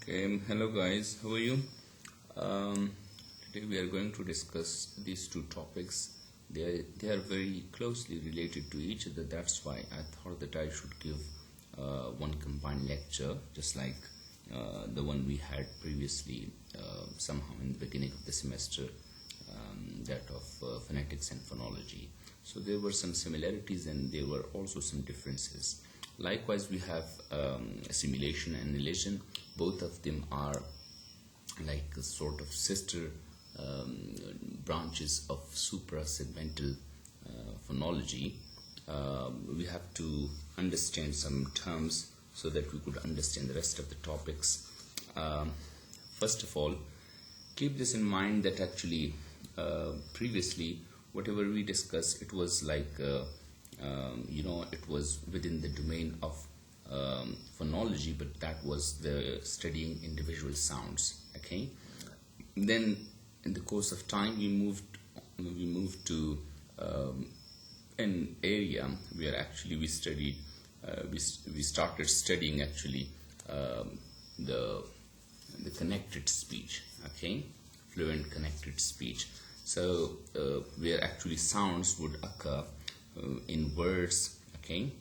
Okay, hello guys, how are you? Today we are going to discuss these two topics. They are very closely related to each other. That's why I thought that I should give one combined lecture, just like the one we had previously, somehow in the beginning of the semester, that of phonetics and phonology. So there were some similarities and there were also some differences. Likewise, we have assimilation and elision. Both of them are like a sort of sister branches of suprasegmental phonology. We have to understand some terms so that we could understand the rest of the topics. First of all, keep this in mind that actually previously whatever we discussed, it was like it was within the domain of phonology, but that was the studying individual sounds. Okay, then in the course of time we moved to an area where actually we studied we started studying actually the connected speech. Okay, fluent connected speech. So where actually sounds would occur in words, okay,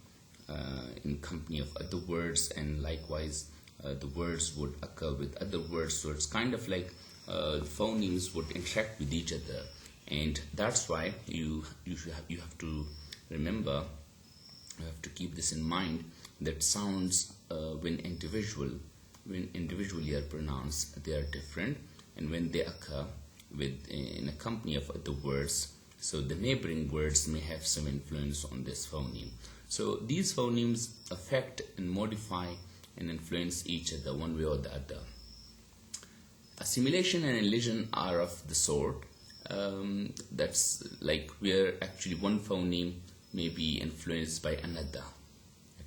in company of other words, and likewise the words would occur with other words. So it's kind of like phonemes would interact with each other, and that's why you have to remember, you have to keep this in mind, that sounds when individually are pronounced, they are different, and when they occur in a company of other words, so the neighboring words may have some influence on this phoneme. So these phonemes affect and modify and influence each other one way or the other. Assimilation and elision are of the sort that's like where actually one phoneme may be influenced by another.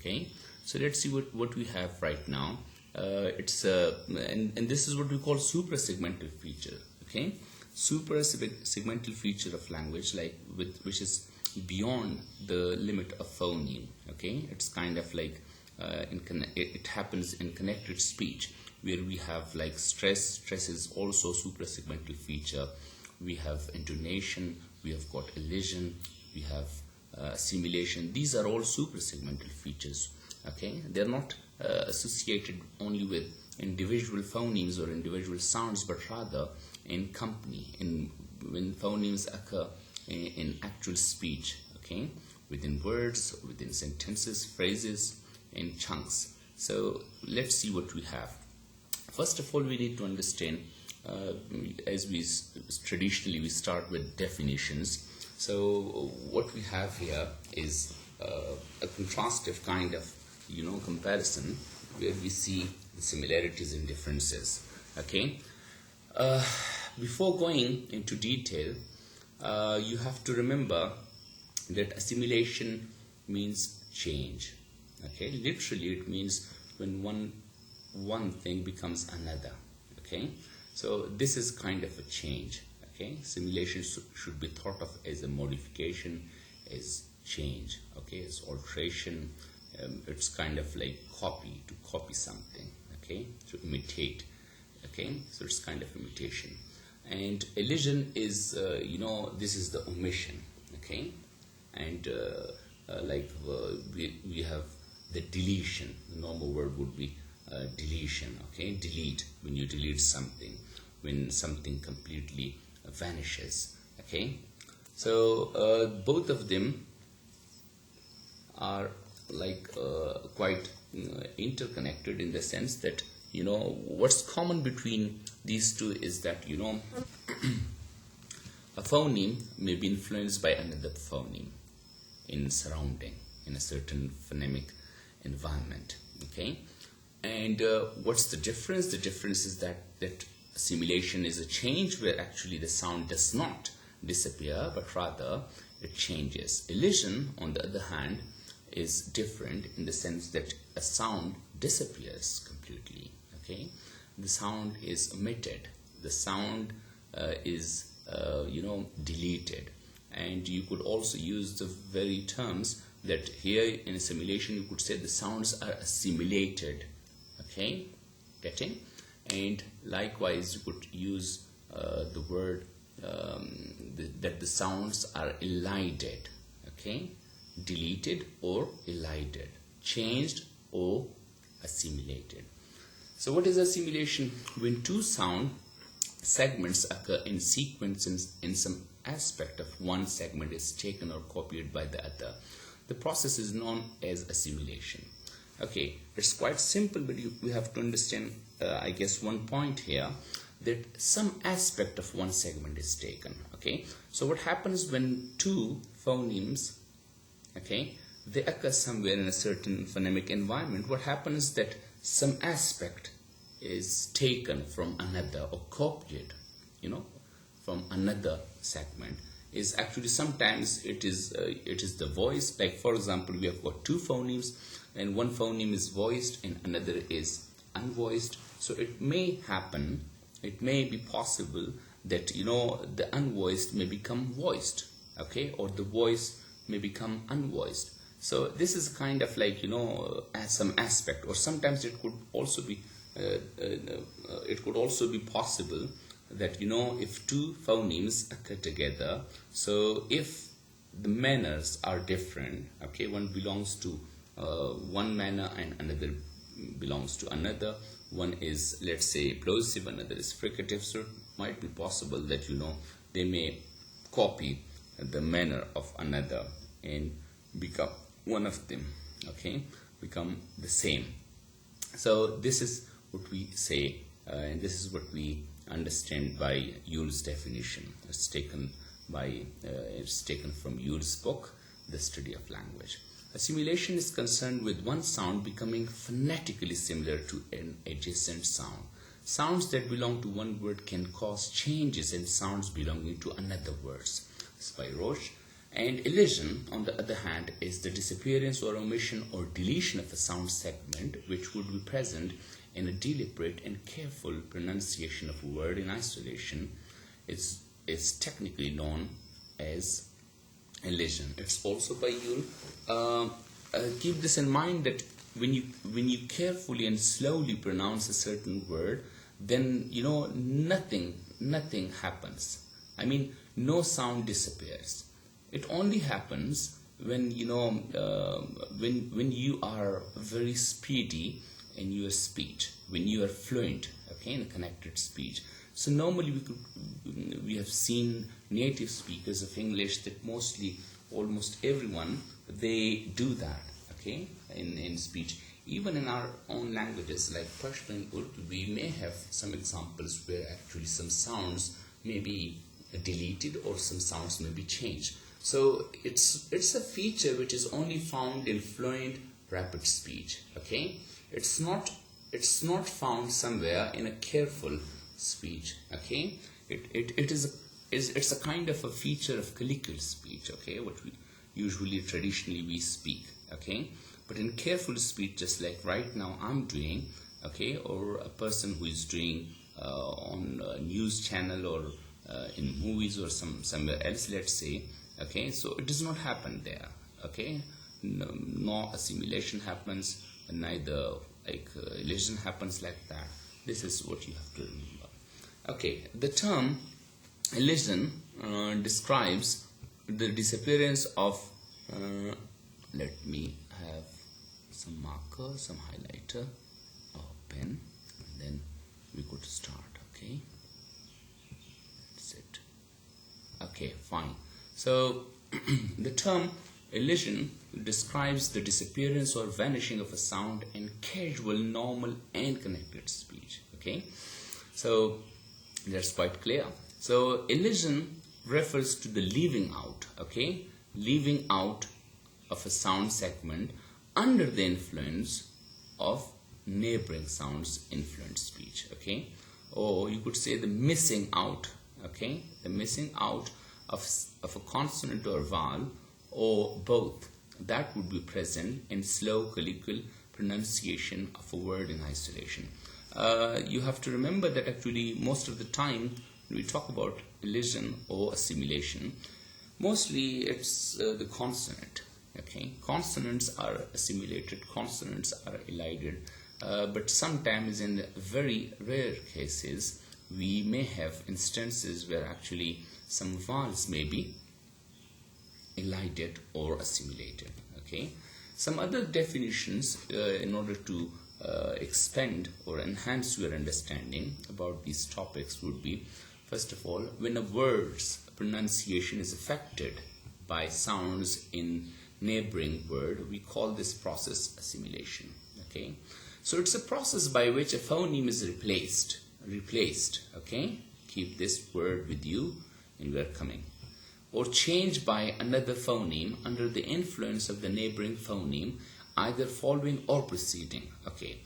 Okay, so let's see what we have right now. It's and this is what we call suprasegmental feature. Okay, suprasegmental feature of language, like which is beyond the limit of phoneme. Okay, it's kind of like it happens in connected speech, where we have like stress is also suprasegmental feature. We have intonation, we have got elision, we have assimilation. These are all suprasegmental features. Okay, they're not associated only with individual phonemes or individual sounds, but rather in company, when phonemes occur in actual speech. Okay, within words, within sentences, phrases, in chunks. So let's see what we have. First of all, we need to understand, as we traditionally we start with definitions. So what we have here is a contrastive kind of comparison, where we see the similarities and differences. Okay, before going into detail, you have to remember that assimilation means change. Okay, literally it means when one thing becomes another. Okay, so this is kind of a change. Okay, assimilation should be thought of as a modification, as change. Okay, as alteration. It's kind of like to copy something. Okay, to imitate. Okay, so it's kind of imitation. And elision is this is the omission. Okay, and we have the deletion. The normal word would be deletion. Okay, delete, when you delete something, when something completely vanishes. Okay, so both of them are like quite interconnected, in the sense that what's common between these two is that a phoneme may be influenced by another phoneme in surrounding, in a certain phonemic environment. Okay, and what's the difference? The difference is that assimilation is a change, where actually the sound does not disappear, but rather it changes. Elision, on the other hand, is different, in the sense that a sound disappears completely. Okay, the sound is omitted, the sound is deleted. And you could also use the very terms that here in assimilation you could say the sounds are assimilated. Okay, getting? and likewise you could use the word that the sounds are elided, okay, deleted or elided, changed or assimilated. So what is assimilation? When two sound segments occur in sequence in some aspect of one segment is taken or copied by the other, the process is known as assimilation. Okay, it's quite simple, but we have to understand, I guess, one point here, that some aspect of one segment is taken. Okay, so what happens when two phonemes, okay, they occur somewhere in a certain phonemic environment, what happens that some aspect is taken from another or copied, from another segment. Is actually sometimes it is the voice. Like for example, we have got two phonemes, and one phoneme is voiced and another is unvoiced. So it may happen, it may be possible that the unvoiced may become voiced, okay, or the voice may become unvoiced. So this is kind of like as some aspect, or sometimes it could also be possible that if two phonemes occur together, so if the manners are different, okay, one belongs to one manner and another belongs to another, one is, let's say, plosive, another is fricative, so it might be possible that they may copy the manner of another and become one of them, okay, become the same. So this is what we say, and this is what we understand by Yule's definition. It's taken from Yule's book, The Study of Language. Assimilation is concerned with one sound becoming phonetically similar to an adjacent sound. Sounds that belong to one word can cause changes in sounds belonging to another words. This is by Roche. And elision, on the other hand, is the disappearance or omission or deletion of a sound segment which would be present in a deliberate and careful pronunciation of a word in isolation. Is technically known as elision. It's also by Yule. Keep this in mind that when you carefully and slowly pronounce a certain word, then nothing happens. I mean, no sound disappears. It only happens when when you are very speedy in your speech, when you are fluent, okay, in connected speech. So normally we have seen native speakers of English that almost everyone, they do that, okay, in speech. Even in our own languages like Pashto and Urdu, we may have some examples where actually some sounds may be deleted or some sounds may be changed. So it's a feature which is only found in fluent, rapid speech, okay. It's not found somewhere in a careful speech, okay. It's a kind of a feature of colloquial speech, okay, what we usually traditionally we speak, okay. But in careful speech, just like right now I'm doing, okay, or a person who is doing on a news channel or in movies or somewhere else, let's say, okay, so it does not happen there, okay. No assimilation happens, neither elision happens like that. This is what you have to remember. Okay, the term elision describes the disappearance of let me have some marker, some highlighter or pen, and then we could start. Okay, that's it. Okay, fine. So the term elision describes the disappearance or vanishing of a sound in casual, normal and connected speech, okay. So that's quite clear. So elision refers to the leaving out, okay, leaving out of a sound segment under the influence of neighboring sounds in fluent speech, okay, or you could say the missing out, okay, the missing out of a consonant or vowel or both, that would be present in slow colloquial pronunciation of a word in isolation. You have to remember that actually most of the time when we talk about elision or assimilation, mostly it's the consonant, okay. Consonants are assimilated, consonants are elided, but sometimes in very rare cases we may have instances where actually some vowels may be elided or assimilated. Okay, some other definitions in order to expand or enhance your understanding about these topics would be, first of all, when a word's pronunciation is affected by sounds in neighboring word, we call this process assimilation. Okay, so it's a process by which a phoneme is replaced. Okay, keep this word with you and you are coming, or changed by another phoneme under the influence of the neighboring phoneme, either following or preceding. Okay,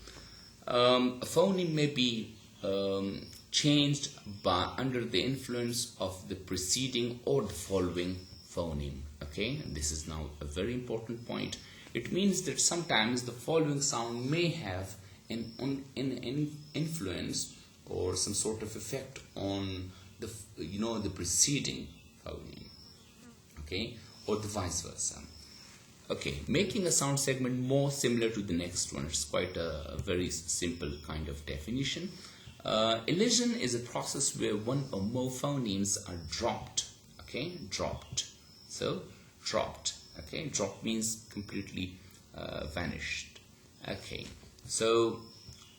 a phoneme may be changed by under the influence of the preceding or the following phoneme. Okay, and this is now a very important point. It means that sometimes the following sound may have an influence or some sort of effect on the the preceding phoneme. Okay, or the vice versa. Okay, making a sound segment more similar to the next one. It's quite a very simple kind of definition. Elision is a process where one or more phonemes are dropped. Okay, dropped. So dropped. Okay, drop means completely vanished. Okay, so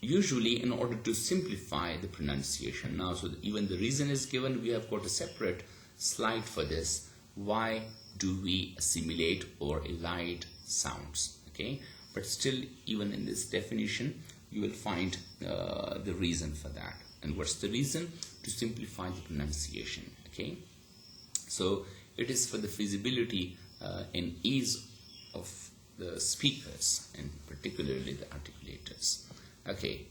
usually in order to simplify the pronunciation, now so even the reason is given, we have got a separate slide for this. Why do we assimilate or elide sounds? Okay, but still, even in this definition, you will find the reason for that. And what's the reason? To simplify the pronunciation. Okay, so it is for the feasibility and ease of the speakers, and particularly the articulators. Okay,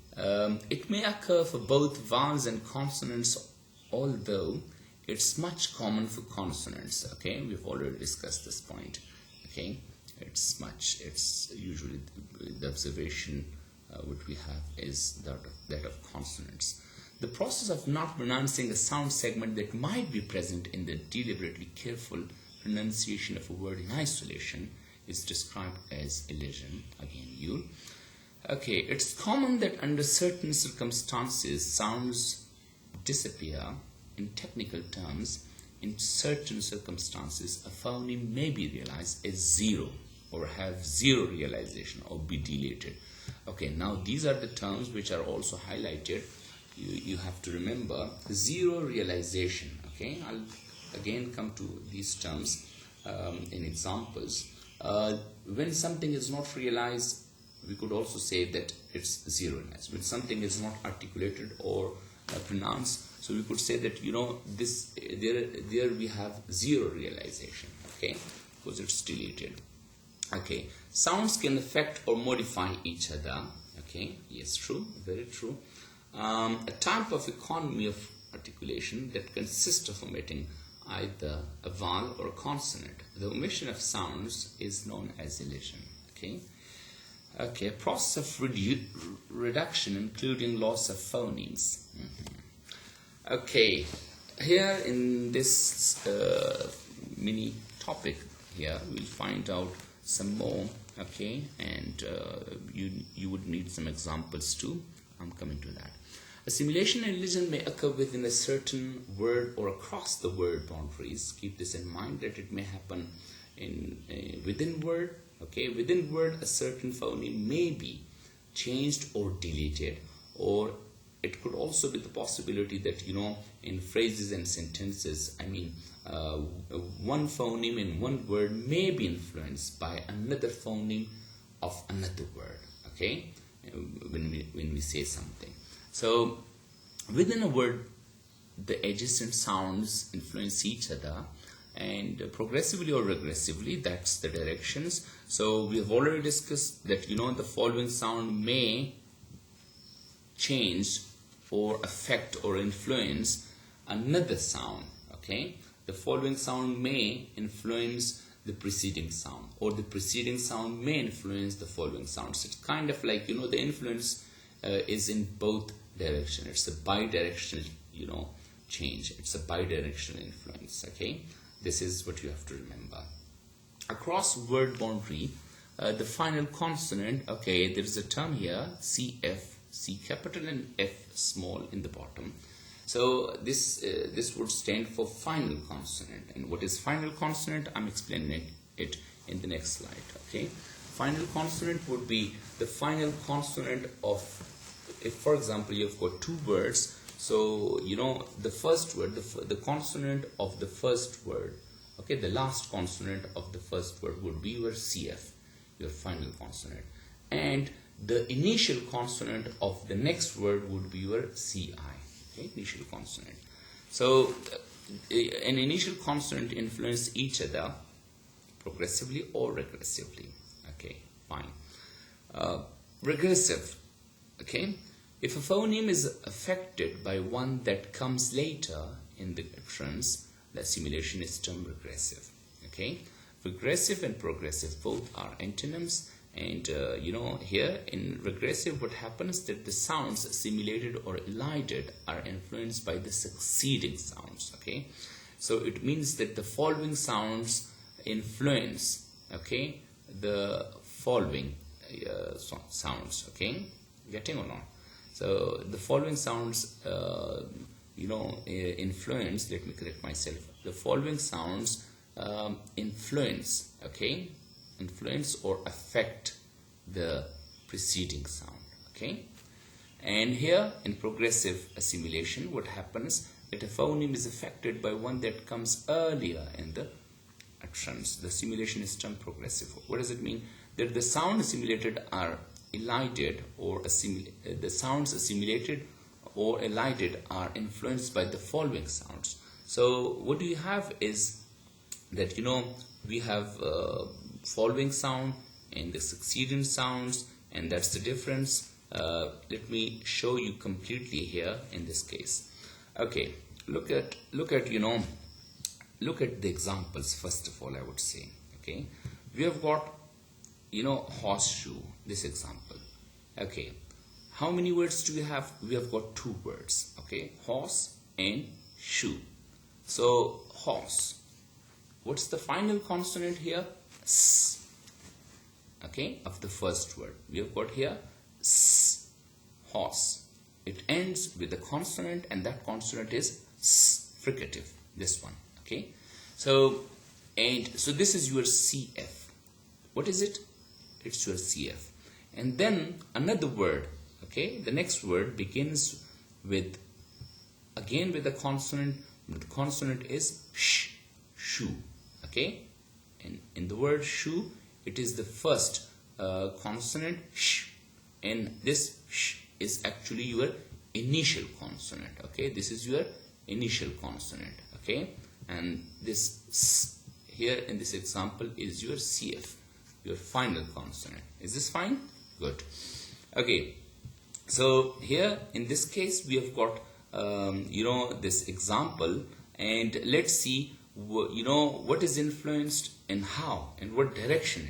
it may occur for both vowels and consonants, although it's much common for consonants. Okay, we've already discussed this point. Okay, it's usually the observation what we have is that of consonants. The process of not pronouncing a sound segment that might be present in the deliberately careful pronunciation of a word in isolation is described as elision. Again, okay, it's common that under certain circumstances sounds disappear. In technical terms, in certain circumstances, a phoneme may be realized as zero or have zero realization or be deleted. Okay, now these are the terms which are also highlighted. You have to remember zero realization. Okay, I'll again come to these terms in examples. When something is not realized, we could also say that it's zero realized. When something is not articulated or pronounced, so we could say that this there we have zero realization. Okay, because it's deleted. Okay, sounds can affect or modify each other. Okay, yes, true, very true. A type of economy of articulation that consists of omitting either a vowel or a consonant. The omission of sounds is known as elision. Okay, okay, a process of reduction including loss of phonemes. Okay, here in this mini topic here, we'll find out some more. Okay, and you would need some examples too. I'm coming to that. Assimilation and elision may occur within a certain word or across the word boundaries. Keep this in mind that it may happen in within word. Okay, within word a certain phoneme may be changed or deleted, or it could also be the possibility that in phrases and sentences, one phoneme in one word may be influenced by another phoneme of another word. Okay, when we say something. So within a word, the adjacent sounds influence each other, and progressively or regressively, that's the directions. So we have already discussed that the following sound may change or affect or influence another sound. Okay, the following sound may influence the preceding sound, or the preceding sound may influence the following sound. So it's kind of like the influence is in both directions. It's a bidirectional change. It's a bidirectional influence. Okay, this is what you have to remember. Across word boundary, the final consonant, okay, there is a term here, CF, C capital and F small in the bottom. So this would stand for final consonant. And what is final consonant? I'm explaining it in the next slide. Okay, final consonant would be the final consonant of, if for example you've got two words, so you know the first word, the consonant of the first word, okay, the last consonant of the first word would be your CF, your final consonant, and the initial consonant of the next word would be your CI. Okay, initial consonant. So an initial consonant influence each other progressively or regressively. Okay, fine. Regressive. Okay, if a phoneme is affected by one that comes later in the utterance, the assimilation is termed regressive. Okay, regressive and progressive both are antonyms. And you know, here in regressive, what happens that the sounds assimilated or elided are influenced by the succeeding sounds. Okay, so it means that the following sounds influence, okay, the following sounds. Okay, getting or not? So the following sounds, you know, influence. Let me correct myself. The following sounds influence. Okay. Influence or affect the preceding sound. Okay, and here in progressive assimilation, what happens that a phoneme is affected by one that comes earlier in the utterance. The assimilation is termed progressive. What does it mean? That the sound assimilated are elided or the sounds assimilated or elided are influenced by the following sounds. So what do you have is that, you know, we have following sound and the succeeding sounds, and that's the difference. Let me show you completely here in this case. Okay, look at you know, look at the examples first of all. I would say, okay, we have got, you know, horseshoe, this example. Okay, how many words do we have? We have got two words. Okay, horse and shoe. So horse, what's the final consonant here? S. Okay, of the first word. We have got here S, horse. It ends with a consonant, and that consonant is S, fricative, this one. Okay, so this is your CF. What is it? It's your CF. And then another word. Okay, the next word begins with, again with a consonant. The consonant is sh, shoe. Okay, and in the word shoe, it is the first consonant sh, and this sh is actually your initial consonant. Okay, this is your initial consonant. Okay, and this s here in this example is your CF, your final consonant. Is this fine? Good. Okay, so here in this case we have got you know, this example, and let's see you know, what is influenced and how and what direction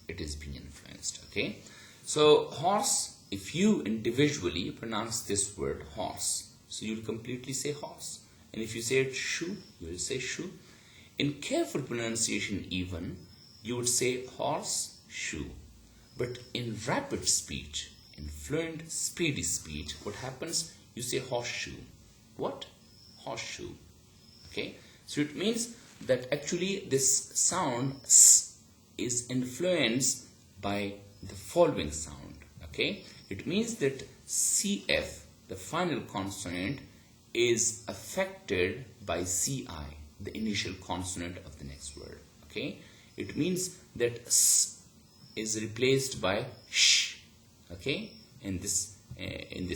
it is being influenced. Okay, so horse, if you individually pronounce this word horse, so you'll completely say horse, and if you say it shoe, you will say shoe. In careful pronunciation even, you would say horse, shoe. But in rapid speech, in fluent speedy speech, what happens? You say horseshoe. What? Horseshoe. Okay, so it means that actually this sound s is influenced by the following sound. Okay, it means that CF, the final consonant, is affected by CI, the initial consonant of the next word. Okay, it means that s is replaced by sh. Okay, in this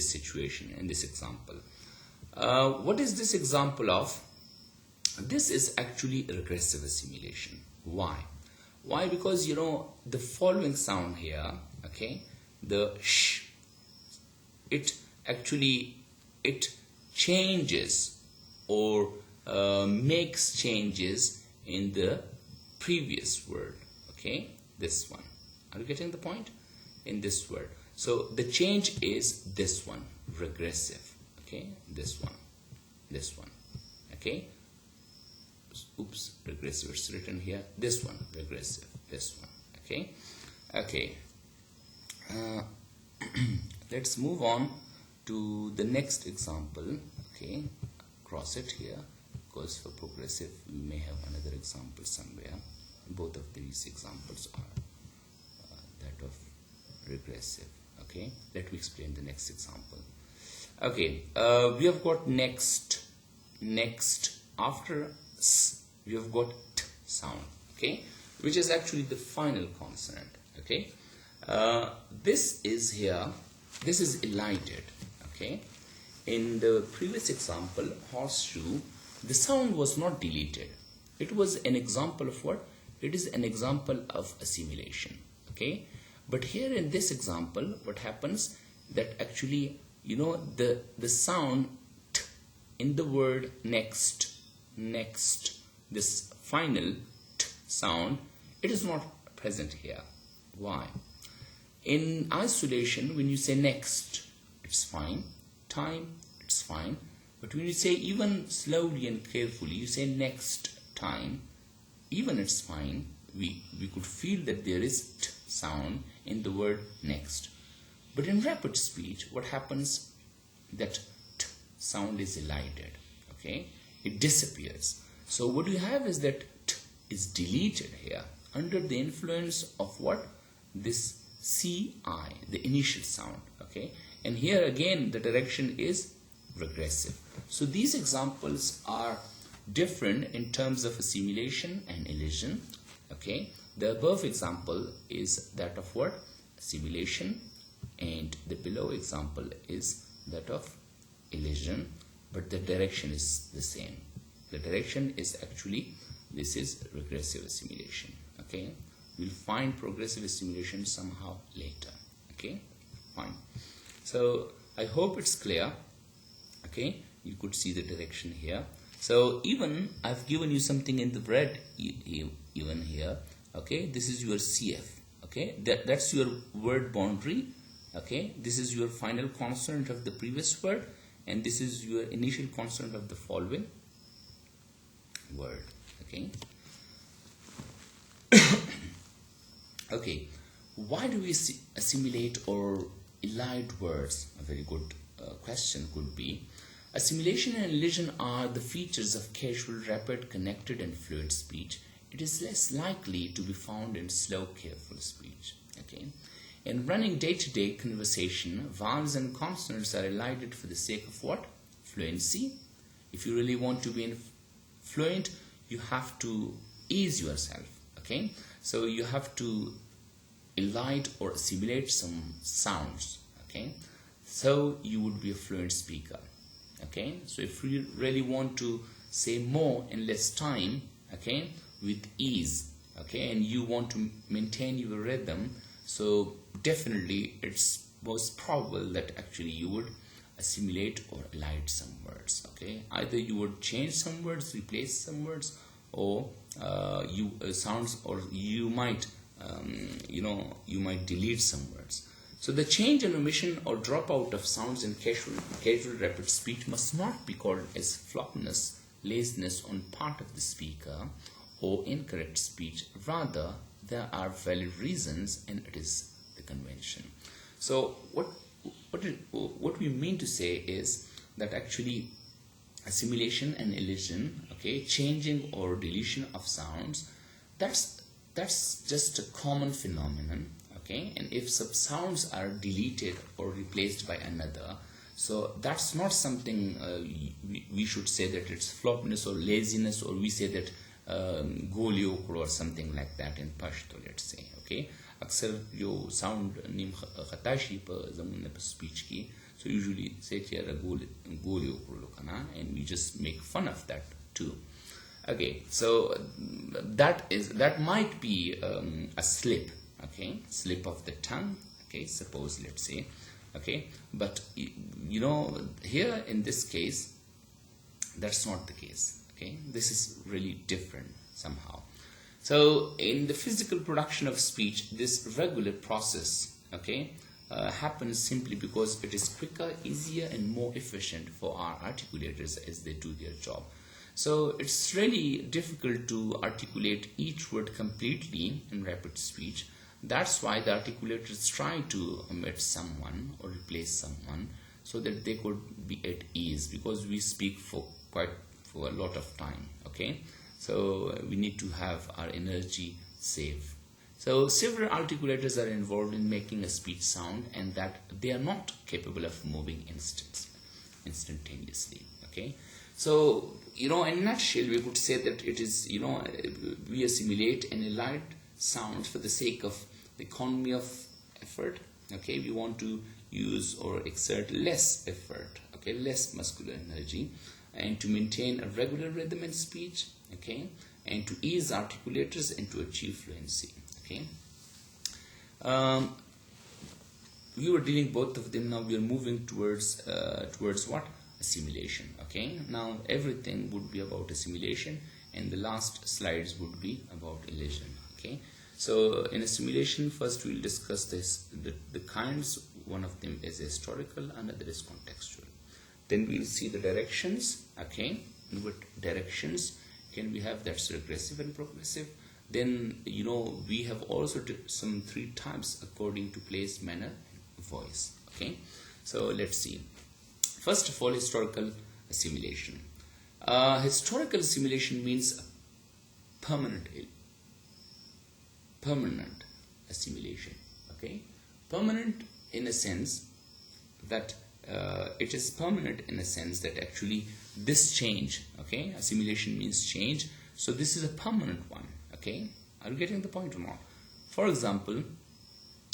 situation, in this example. What is this example of? This is actually regressive assimilation. Why? Why? Because, you know, the following sound here, okay, the sh, it changes or makes changes in the previous word. Okay, this one. Are you getting the point? In this word. So the change is this one, regressive. Okay, this one. Okay, oops, regressive, it's written here. This one, regressive, this one. Okay, Okay, let's move on to the next example. Okay, cross it here, because for progressive we may have another example somewhere. Both of these examples are that of regressive. Okay, let me explain the next example. Okay, we have got next after s, we have got t sound. Okay, which is actually the final consonant. Okay, this is here, this is elided. Okay, in the previous example, horseshoe, the sound was not deleted. It was an example of what? It is an example of assimilation. Okay, but here in this example, what happens that actually, you know, the sound t in the word next, this final t sound, it is not present here. Why? In isolation, when you say next, it's fine. Time, it's fine. But when you say even slowly and carefully, you say next time, even it's fine. We could feel that there is t sound in the word next. But in rapid speech, what happens? That t sound is elided. Okay, it disappears. So what you have is that t is deleted here under the influence of what? This ci, the initial sound. Okay, and here again the direction is regressive. So these examples are different in terms of assimilation and elision. Okay, the above example is that of what? Assimilation, and the below example is that of elision, but the direction is the same. The direction is actually, this is regressive assimilation. Okay, we'll find progressive assimilation somehow later. Okay, fine. So I hope it's clear. Okay, you could see the direction here. So even I've given you something in the red even here. Okay, this is your CF. Okay, that's your word boundary. Okay, this is your final consonant of the previous word, and this is your initial consonant of the following word. Okay. Okay, why do we assimilate or elide words? A very good question could be. Assimilation and elision are the features of casual, rapid, connected, and fluent speech. It is less likely to be found in slow, careful speech. Okay. In running day-to-day conversation, vowels and consonants are elided for the sake of what? Fluency. If you really want to be fluent, you have to ease yourself. Okay. So you have to elide or assimilate some sounds. Okay. So you would be a fluent speaker. Okay, so if you really want to say more in less time, okay, with ease, okay, and you want to maintain your rhythm, so definitely it's most probable that actually you would assimilate or elide some words. Okay, either you would change some words, replace some words, or sounds, or you might you might delete some words. So the change and omission or dropout of sounds in casual rapid speech must not be called as floppiness, laziness on part of the speaker, or incorrect speech. Rather, there are valid reasons, and it is the convention. So what we mean to say is that actually assimilation and elision, okay, changing or deletion of sounds, that's just a common phenomenon. Okay, and if some sounds are deleted or replaced by another, so that's not something we should say that it's floppiness or laziness, or we say that goliokro or something like that in Pashto, let's say. Okay, अक्सर जो sound नीम खताशी पर ज़मुन पर speech की, so usually say here goliokro lokana, and we just make fun of that too. Okay, so that might be a slip. Okay, slip of the tongue. Okay, suppose, let's say. Okay, but you know, here in this case, that's not the case. Okay, this is really different somehow. So in the physical production of speech, this regular process, okay, happens simply because it is quicker, easier, and more efficient for our articulators as they do their job. So it's really difficult to articulate each word completely in rapid speech. That's why the articulators try to omit someone or replace someone so that they could be at ease, because we speak for a lot of time. Okay, so we need to have our energy safe. So several articulators are involved in making a speech sound, and that they are not capable of moving instantaneously. Okay, so in a nutshell, we could say that it is, we assimilate and elide sounds for the sake of the economy of effort. Okay, we want to use or exert less effort, okay, less muscular energy, and to maintain a regular rhythm in speech, okay, and to ease articulators and to achieve fluency. Okay, we were dealing both of them. Now we are moving towards what? Assimilation. Okay, now everything would be about assimilation, and the last slides would be about elision. Okay, so in assimilation, first we'll discuss the kinds. One of them is historical, another is contextual. Then we'll see the directions. Okay, and what directions can we have? That's regressive and progressive. Then we have also some 3 types according to place, manner, and voice. Okay, so let's see. First of all, historical assimilation. Historical assimilation means permanent assimilation. Okay, permanent in a sense that it is permanent in a sense that actually this change. Okay, assimilation means change. So this is a permanent one. Okay, are you getting the point or not? For example,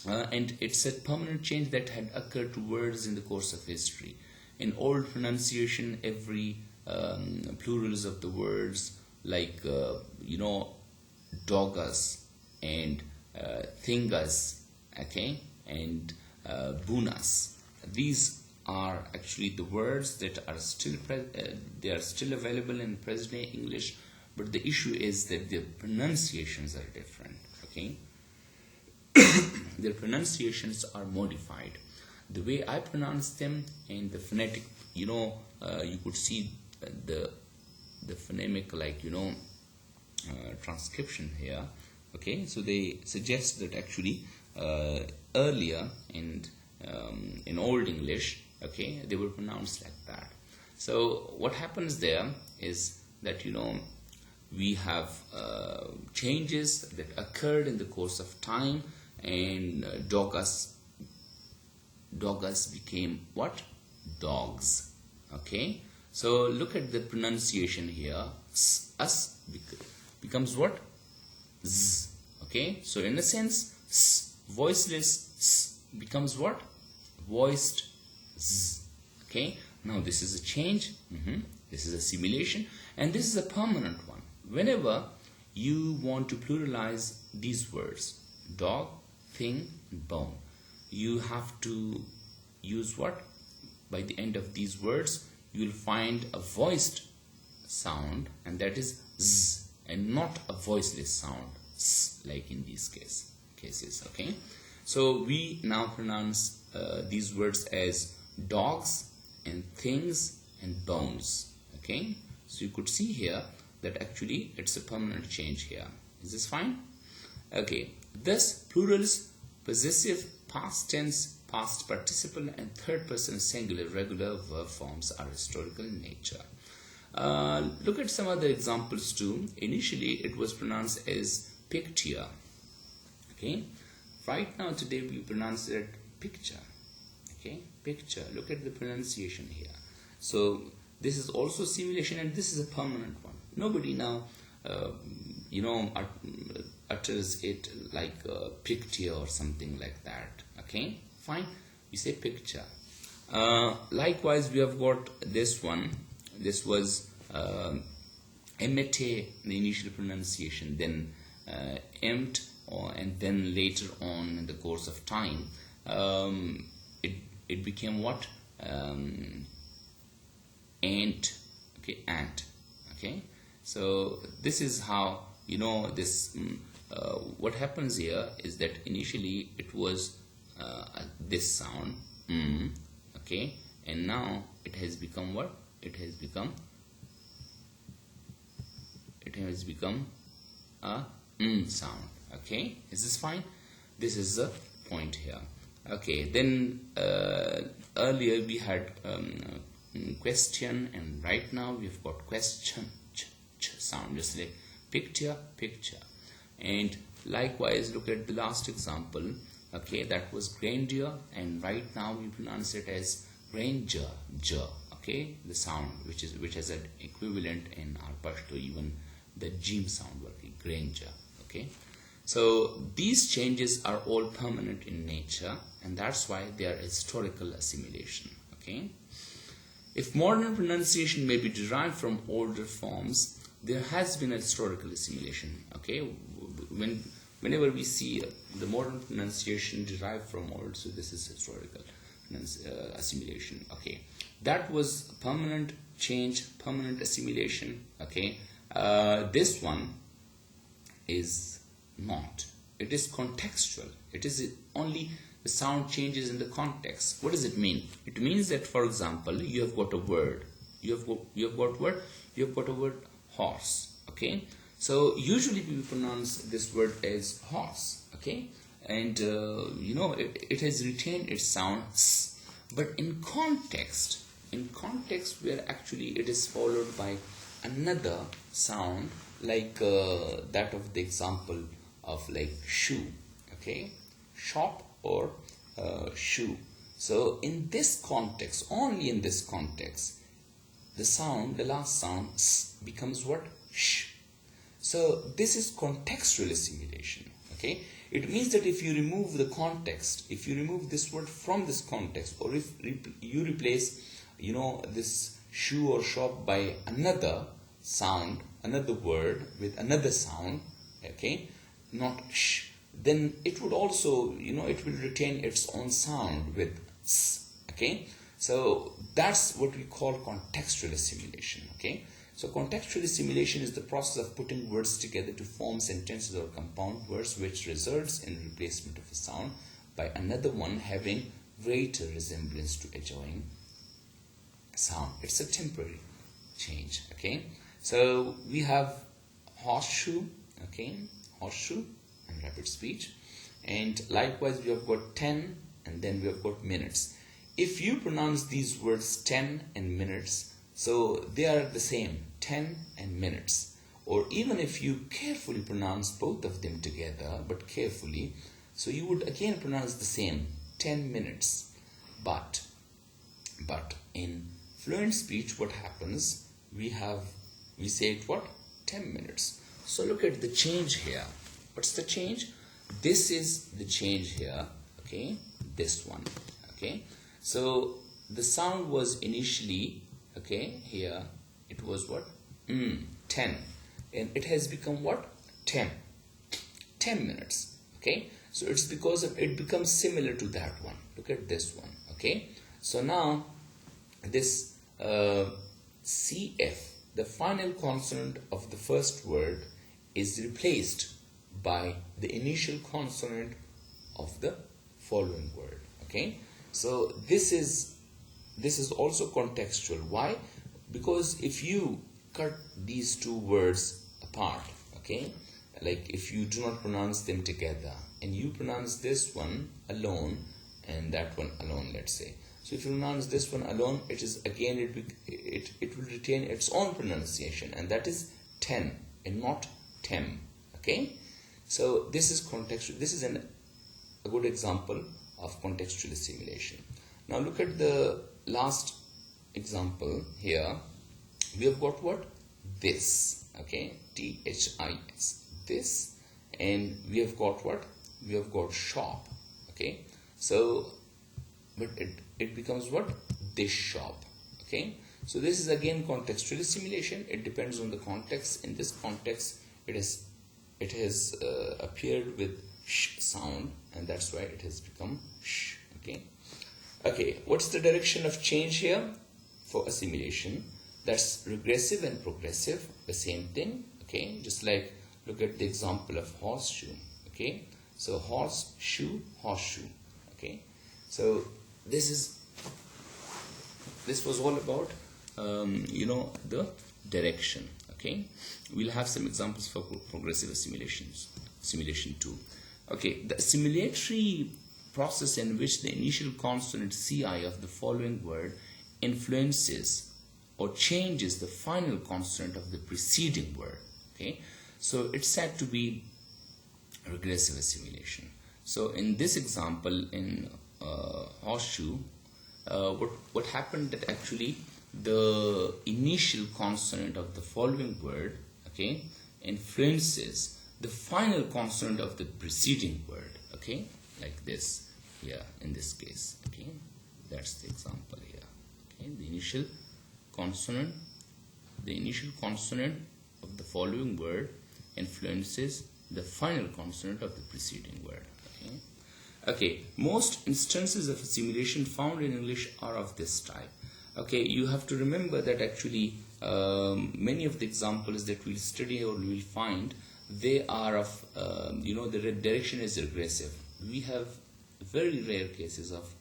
and it's a permanent change that had occurred to words in the course of history. In old pronunciation, every plurals of the words like dogas and thingas, okay, and bunas. These are actually the words that are still they are still available in present-day English, but the issue is that their pronunciations are different. Okay, their pronunciations are modified. The way I pronounce them and the phonetic, you could see the phonemic, like transcription here. Okay, so they suggest that actually earlier and in Old English, okay, they were pronounced like that. So what happens there is that we have changes that occurred in the course of time, and dogas became what? Dogs. Okay, so look at the pronunciation here. Us becomes what? Z. Okay, so in a sense, voiceless s becomes what? Voiced z. Okay, now this is a change. This is assimilation, and this is a permanent one. Whenever you want to pluralize these words, dog, thing, and bone, you have to use what? By the end of these words, you will find a voiced sound, and that is z, and not a voiceless sound, s, like in these cases. Okay, so we now pronounce these words as dogs and things and bones. Okay, so you could see here that actually it's a permanent change here. Is this fine? Okay, thus plurals, possessive, past tense, past participle, and third person singular regular verb forms are historical in nature. Look at some other examples too. Initially it was pronounced as picture. Okay, right now today we pronounce it picture. Okay, picture. Look at the pronunciation here. So this is also assimilation, and this is a permanent one. Nobody now utters it like picture or something like that. Okay, fine, we say picture. Likewise, we have got this one. This was emete, the initial pronunciation, then emt, and then later on in the course of time it became what? Ant. Okay, ant. Okay, so this is how this what happens here is that initially it was this sound, okay, and now it has become what? It has become a sound. Okay, is this fine? This is the point here. Okay, then earlier we had question, and right now we've got question sound, just like picture, picture. And likewise, look at the last example. Okay, that was grandeur, and right now we pronounce it as grandeur, okay, the sound which has an equivalent in our Pashto, even the jim sound working, grandeur. Okay, so these changes are all permanent in nature, and that's why they are historical assimilation. Okay, if modern pronunciation may be derived from older forms, there has been a historical assimilation. Okay, whenever we see the modern pronunciation derived from old, so this is historical assimilation. Okay, that was permanent change, permanent assimilation. Okay, this one is not. It is contextual. It is only the sound changes in the context. What does it mean? It means that, for example, you have got a word. You have got a word horse. Okay, so usually people pronounce this word as horse. Okay, and it has retained its sound s, but in context where actually it is followed by another sound, like that of the example of like shoe. Okay, shop or shoe. So in this context, only in this context, the last sound s becomes what? Sh. So this is contextual assimilation. Okay, it means that if you remove the context, if you remove this word from this context, or if you replace this shoe or shop by another sound, another word with another sound, okay, not sh, then it would also, it will retain its own sound with s. Okay, so that's what we call contextual assimilation. Okay, so contextual assimilation is the process of putting words together to form sentences or compound words, which results in replacement of a sound by another one having greater resemblance to adjoining sound. It's a temporary change. Okay, so we have horseshoe. Okay, horseshoe and rapid speech, and likewise we have got 10, and then we have got minutes. If you pronounce these words 10 and minutes, so they are the same, 10 and minutes. Or even if you carefully pronounce both of them together, but carefully, so you would again pronounce the same, 10 minutes. But in fluent speech, what happens? We say it what? 10 minutes. So look at the change here. What's the change? This is the change here. Okay, this one. Okay, so the sound was initially, okay, here it was what? 10, and it has become what? 10 minutes. Okay, so it's because of it becomes similar to that one. Look at this one. Okay, so now this CF, the final consonant of the first word, is replaced by the initial consonant of the following word. Okay, so this is also contextual. Why? Because if you cut these two words apart, okay, like if you do not pronounce them together and you pronounce this one alone and that one alone, let's say, so if you pronounce this one alone, it is again it will retain its own pronunciation, and that is 10 and not 10. Okay, so this is contextual. This is a good example of contextual assimilation. Now look at the last example here. We have got what? This. Okay, THIS. This, and we have got what? We have got shop. Okay, so but it becomes what? This shop. Okay, so this is again contextual assimilation. It depends on the context. In this context, it has appeared with sh sound, and that's why it has become sh. Okay, what's the direction of change here for assimilation? That's regressive and progressive, the same thing. Okay, just like look at the example of horseshoe. Okay, so horseshoe, horseshoe. Okay, so this was all about the direction. Okay, we'll have some examples for progressive assimilation too. Okay, the assimilatory process in which the initial consonant ci of the following word influences or changes the final consonant of the preceding word. Okay, so it's said to be regressive assimilation. So in this example, in horseshoe, what happened that actually the initial consonant of the following word, okay, influences the final consonant of the preceding word, okay, like this here in this case, okay, that's the example here, okay, the initial consonant of the following word influences the final consonant of the preceding word, okay. Okay, most instances of assimilation found in English are of this type. Okay, you have to remember that actually many of the examples that we'll study or we'll find, they are of, the direction is regressive. We have very rare cases of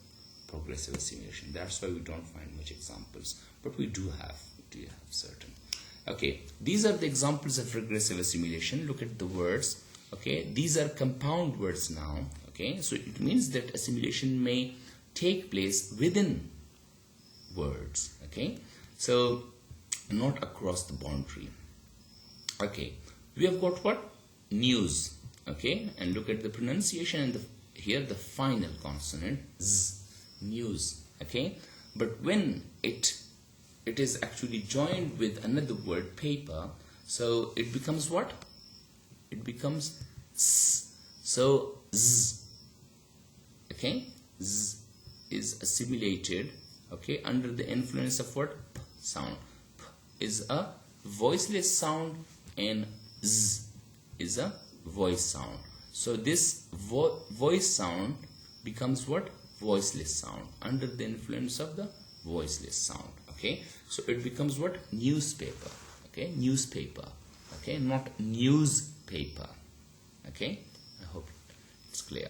progressive assimilation. That's why we don't find much examples, but we do have certain. Okay, these are the examples of regressive assimilation. Look at the words. Okay, these are compound words now. Okay, so it means that assimilation may take place within words. Okay, so not across the boundary. Okay, we have got what? News. Okay, and look at the pronunciation and here the final consonant z, news. Okay, but when it is actually joined with another word, paper, so it becomes what? It becomes s. So z. Okay, z is assimilated, okay, under the influence of what? P sound. P is a voiceless sound and z is a voice sound. So this voice sound becomes what? Voiceless sound under the influence of the voiceless sound. Okay, so it becomes what? Newspaper. Okay, newspaper. Okay, not newspaper. Okay, I hope it's clear.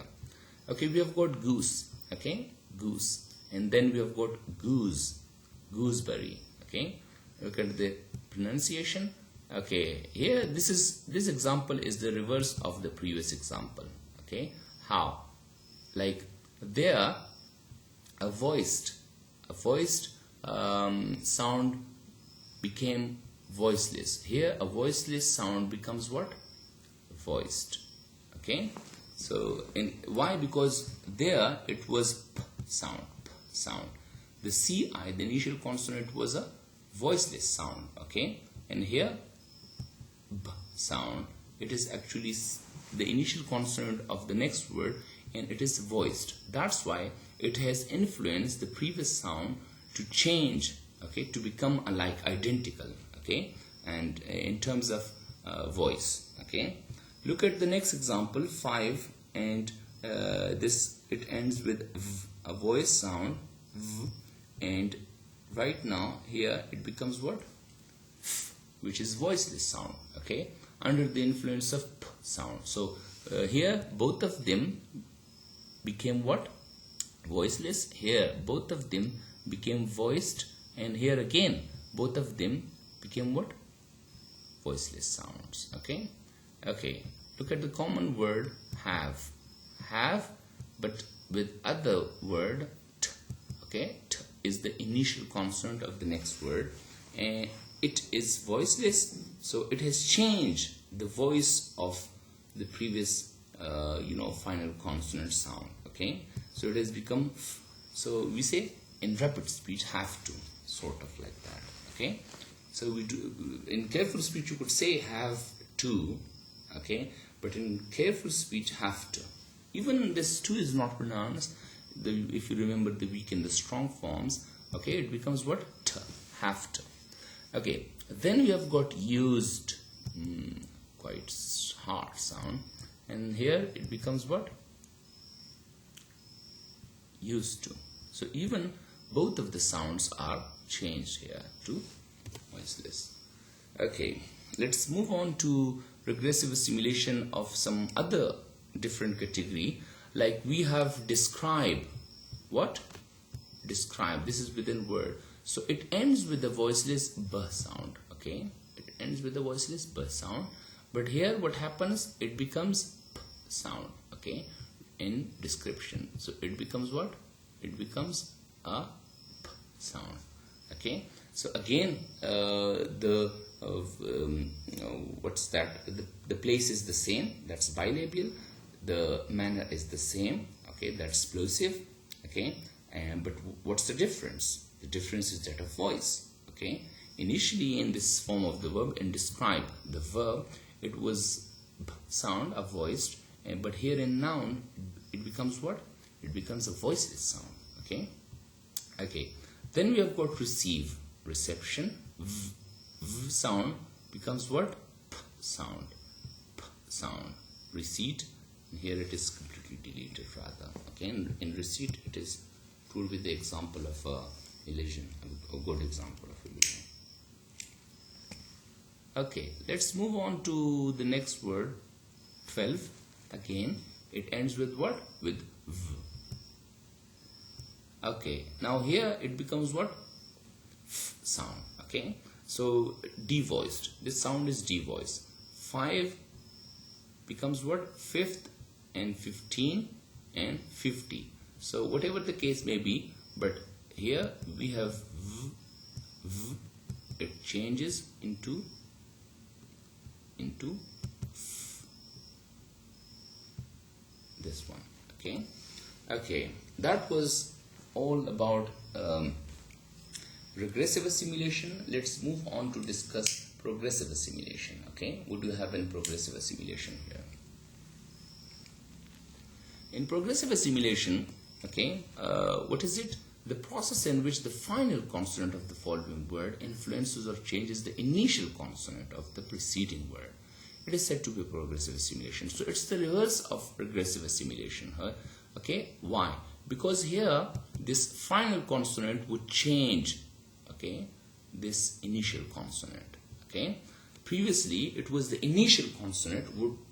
Okay, we have got goose. Okay, goose, and then we have got goose, gooseberry. Okay, look at the pronunciation. Okay, here this example is the reverse of the previous example. Okay, how? Like there, a voiced sound became voiceless. Here, a voiceless sound becomes what? Voiced. Okay, so why? Because there it was p sound, p sound. The ci, the initial consonant, was a voiceless sound. Okay, and here b sound, it is actually the initial consonant of the next word, and it is voiced. That's why it has influenced the previous sound to change, okay, to become alike, identical. Okay, and in terms of voice. Okay, look at the next example 5, and it ends with v, a voice sound v, and right now here it becomes what? F, which is voiceless sound. Okay, under the influence of p sound. So here both of them became what? Voiceless. Here both of them became voiced, and here again both of them became what? Voiceless sounds. Okay, okay, look at the common word have, but with other word t. Okay, t is the initial consonant of the next word, and it is voiceless, so it has changed the voice of the previous final consonant sound. Okay, so it has become f. So we say in rapid speech have to, sort of like that. Okay, so we do in careful speech you could say have to, okay, but in careful speech have to. Even this to is not pronounced. If you remember the weak and the strong forms, okay, it becomes what? T, have to. Okay, then we have got used, quite hard sound, and here it becomes what? Used to. So even both of the sounds are changed here to voiceless. Okay, let's move on to regressive assimilation of some other different category. Like we have describe. What? Describe. This is within word. So it ends with the voiceless b sound. Okay, it ends with the voiceless b sound. But here what happens? It becomes p sound. okay, in description. So it becomes what? It becomes a p sound, okay. So again, what's that? The place is the same, that's bilabial. The manner is the same, okay, that's plosive, okay. But what's the difference? The difference is that of voice, okay. Initially in this form of the verb, in describe the verb, it was p sound, a voiced, but here in noun, it becomes what? It becomes a voiceless sound, okay. Okay, then we have got receive, reception, v sound becomes what? P sound, receipt, and here it is completely deleted rather, okay. In receipt it is proved with the example of elision, a good example of elision. Okay, let's move on to the next word, 12. Again, it ends with what? With v. Okay, now here it becomes what? F sound, okay. So devoiced, this sound is devoiced. 5 becomes what? 5th and 15 and 50. So whatever the case may be, but here we have v, it changes into f, this one, okay. Okay, that was all about regressive assimilation. Let's move on to discuss progressive assimilation, okay. What do you have in progressive assimilation here? In progressive assimilation, okay, what is it? The process in which the final consonant of the following word influences or changes the initial consonant of the preceding word. It is said to be progressive assimilation. So it's the reverse of regressive assimilation. Okay, why? Because here this final consonant would change, okay, this initial consonant. Okay, previously it was the initial consonant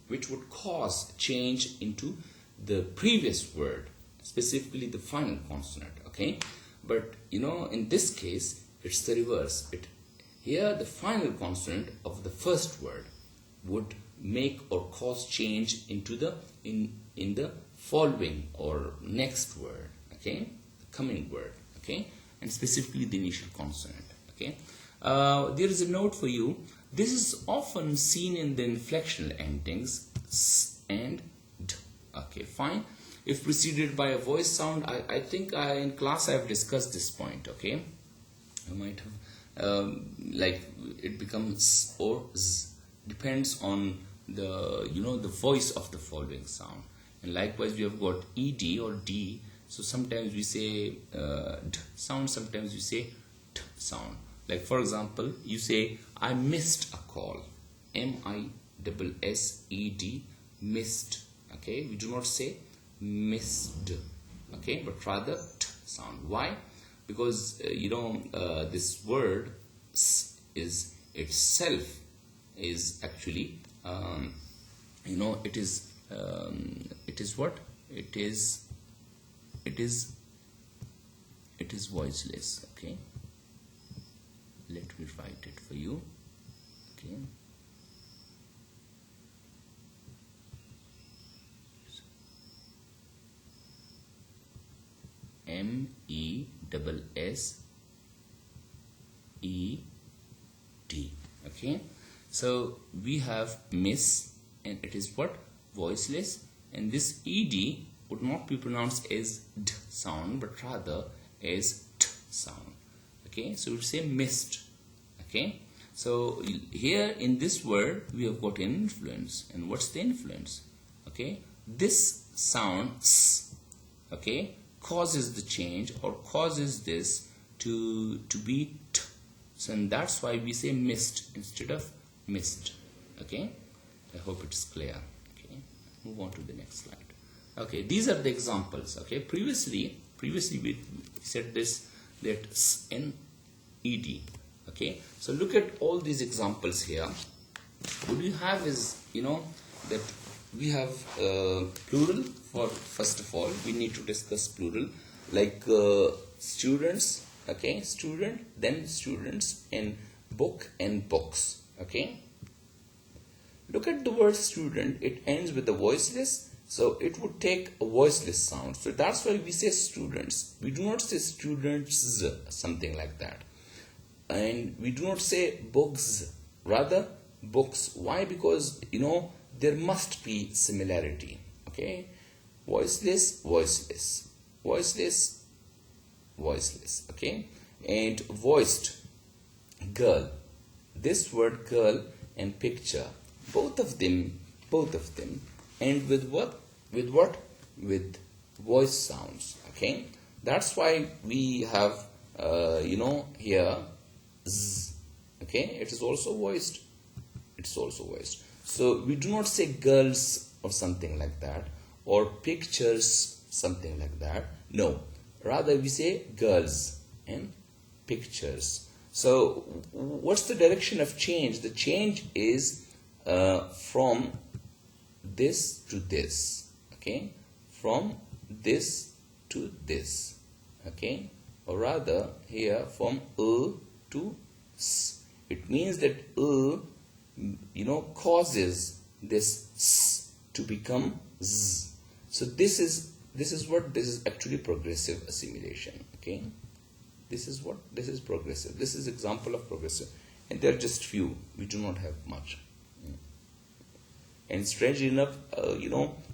which would cause change into the previous word, specifically the final consonant, okay. But you know, in this case it's the reverse. Here the final consonant of the first word would make or cause change into the in the following or next word, okay, the coming word, okay, and specifically the initial consonant, okay. There is a note for you. This is often seen in the inflectional endings s and d. Okay, fine. If preceded by a voice sound, I think in class I have discussed this point, okay. I might have, like it becomes or z, depends on the, you know, the voice of the following sound. And likewise we have got ed or d, so sometimes we say d sound, sometimes we say t sound. Like for example, you say I missed a call, M-I-S-S-E-D, missed, okay. We do not say missed, okay, but rather t sound. Why? Because you know, this word s is itself is actually you know, it is what it is voiceless, okay. Let me write it for you, okay. M-E-S-S-E-D, okay. So we have miss, and it is what? Voiceless, and this ed would not be pronounced as d sound, but rather as t sound, okay. So we say missed, okay. So here in this word we have got an influence, and what's the influence? Okay, this sound s, okay, causes the change or causes this to be t. So and that's why we say missed instead of missed, okay. I hope it's clear, okay. Move on to the next slide. Okay, these are the examples, okay. Previously we said this, that s and ed, okay. So look at all these examples here. What we have is, you know, that we have plural. For first of all we need to discuss plural, like students, okay, student, then students, and book and books, okay. Look at the word student, it ends with the voiceless So it would take a voiceless sound. So that's why we say students. We do not say students, something like that. And we do not say books, rather books. Why? Because, there must be similarity. Okay? Voiceless, voiceless. Voiceless, voiceless. Okay? And voiced, girl. This word girl and picture, both of them end with what? With voice sounds. Okay? That's why we have, here, z. Okay? It is also voiced. It's also voiced. So we do not say girls or something like that, or pictures, something like that. No. Rather we say girls and pictures. So what's the direction of change? The change is from this to this. Okay? From this to this. Okay? Or rather here from to s. It means that causes this s to become z. So this is actually progressive assimilation. Okay? This is progressive. This is example of progressive. And there are just few. We do not have much. And strangely enough,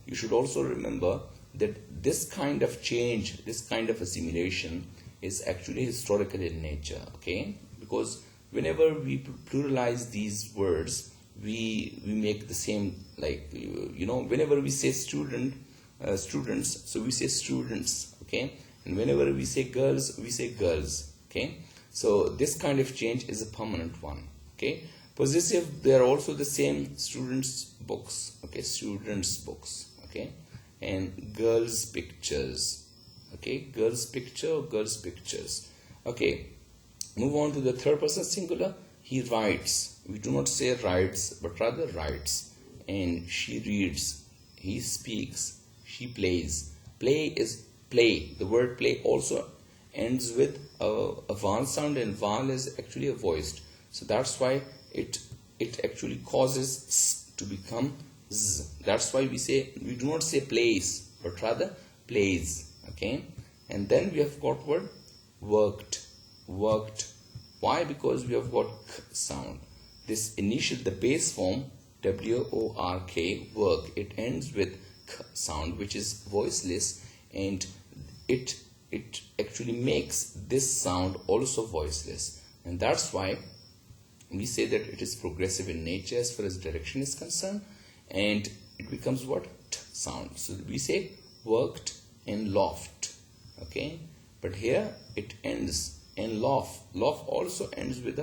you should also remember that this kind of change, this kind of assimilation is actually historical in nature. Okay? Because whenever we pluralize these words, we make the same, like, whenever we say students, so we say students. Okay? And whenever we say girls, we say girls. Okay? So this kind of change is a permanent one. Okay? Possessive, they are also the same, students' books. Okay? Students' books. Okay? And girls' pictures. Okay? Girls' picture, girls' pictures. Okay? Move on to the third person singular. He writes. We do not say writes, but rather writes. And she reads. He speaks. She plays. Play is play. The word play also ends with a vowel sound, and vowel is actually a voiced. So that's why it actually causes s to become z. That's why we do not say plays, but rather plays. Okay? And then we have got word worked. Worked. Why? Because we have got k sound. This initial, the base form, W-O-R-K, work, it ends with k sound, which is voiceless, and it actually makes this sound also voiceless. And that's why we say that it is progressive in nature as far as direction is concerned, and it becomes what? T sound. So we say worked and loft. Okay? But here it ends, and loft also ends with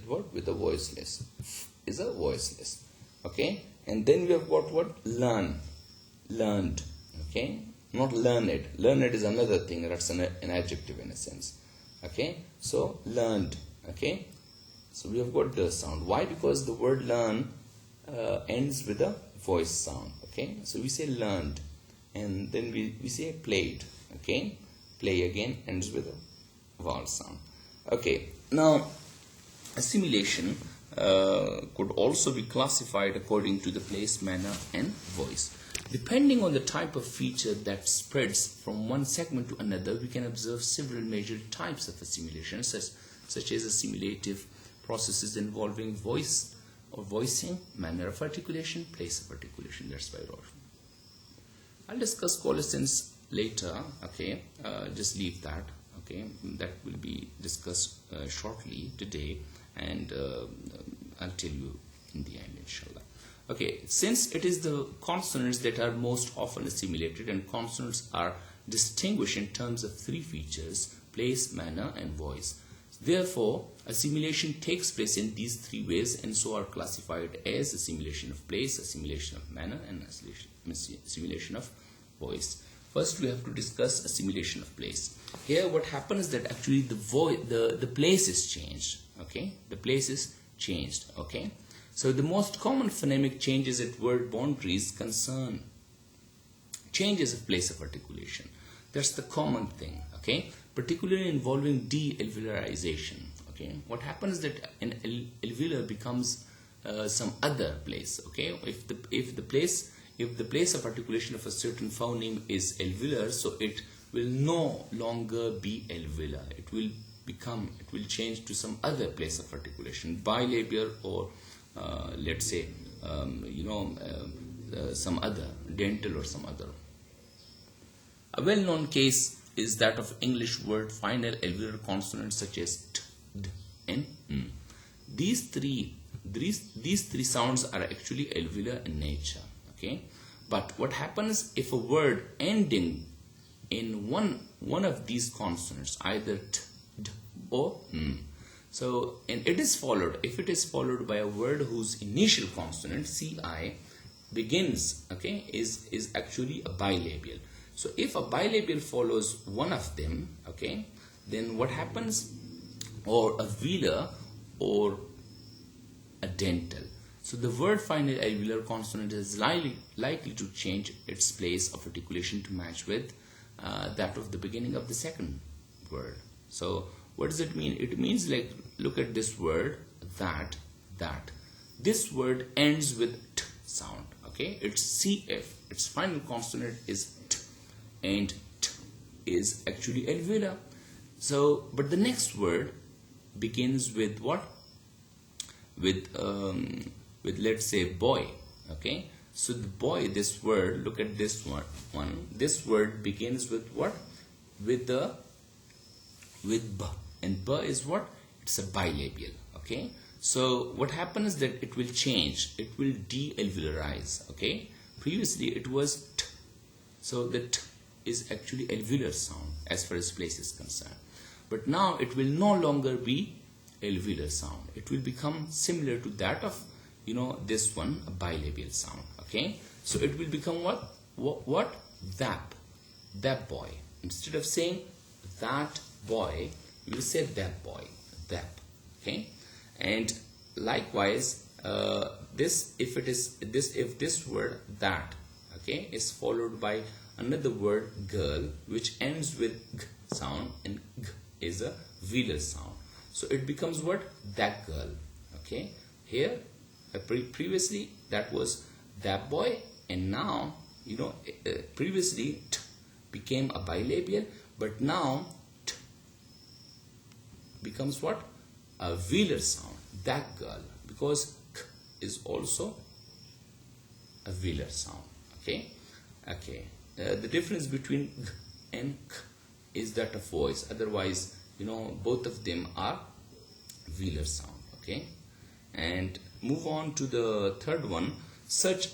what? With a voiceless. Is a voiceless. Okay? And then we have got what? Learn. Learned. Okay? Not learned. Learned is another thing. That's an adjective in a sense. Okay? So learned. Okay? So we have got the sound. Why? Because the word learn ends with a voice sound. Okay? So we say learned. And then we say played. Okay? Play again ends with a vowel sound. Okay? Now, assimilation could also be classified according to the place, manner, and voice. Depending on the type of feature that spreads from one segment to another, we can observe several major types of assimilation, such as assimilative processes involving voice or voicing, manner of articulation, place of articulation. That's why I'll discuss coalescence later. Okay, just leave that. Okay, that will be discussed shortly today, and I'll tell you in the end, inshallah. Okay, since it is the consonants that are most often assimilated, and consonants are distinguished in terms of three features: place, manner, and voice. Therefore, assimilation takes place in these three ways, and so are classified as assimilation of place, assimilation of manner, and assimilation of voice. First, we have to discuss assimilation of place. Here, what happens is that actually the place is changed. Okay, the place is changed. Okay. So the most common phonemic changes at word boundaries concern changes of place of articulation. That's the common thing, okay? Particularly involving de-alveolarization, okay? What happens is that an alveolar becomes some other place, okay? If the place if the place of articulation of a certain phoneme is alveolar, so it will no longer be alveolar. It will change to some other place of articulation, bilabial, or let's say some other, dental or some other. A well-known case is that of English word final alveolar consonants such as t, d, and m. These three sounds are actually alveolar in nature. Okay, but what happens if a word ending in one of these consonants, either t, d, or m? So, and it is followed, if it is followed by a word whose initial consonant ci begins, okay, is actually a bilabial. So if a bilabial follows one of them, okay, then what happens? Or a velar or a dental. So the word final alveolar consonant is likely to change its place of articulation to match with that of the beginning of the second word. So what does it mean? It means, like, look at this word, that. This word ends with t sound, okay? It's CF, its final consonant is t, and t is actually alveolar. So, but the next word begins with what? With let's say boy, okay? So the boy, this word, look at this one. This word begins with what? With b, and b is what? It's a bilabial, okay? So what happens that it will change, it will de-alveolarize, okay? Previously it was t, so the t is actually alveolar sound as far as place is concerned. But now it will no longer be alveolar sound. It will become similar to that of, this one, a bilabial sound, okay? So it will become what? What? That boy. Instead of saying that boy, you will say that boy, that, okay? And likewise, if this word that, okay, is followed by another word girl, which ends with g sound, and g is a velar sound. So it becomes what? That girl, okay? Here, previously that was that boy, and now, previously t became a bilabial, but now t becomes what? A velar sound, that girl, because k is also a velar sound, okay? The difference between g and k is that of voice. Otherwise, both of them are velar sound, okay? And move on to the third one. Such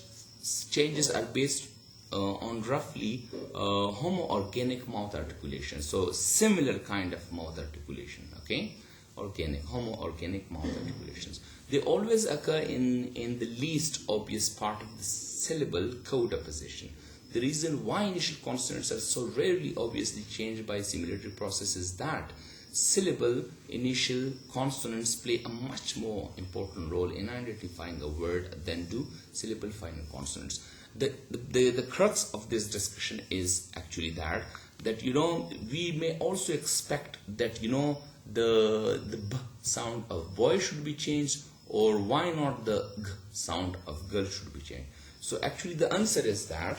changes are based on roughly homoorganic mouth articulation. So similar kind of mouth articulation, okay? Homoorganic mouth articulations. They always occur in the least obvious part of the syllable co-deposition. The reason why initial consonants are so rarely obviously changed by assimilatory process is that syllable initial consonants play a much more important role in identifying a word than do syllable final consonants. The crux of this discussion is actually that we may also expect that the b sound of boy should be changed, or why not the g sound of girl should be changed. So actually the answer is that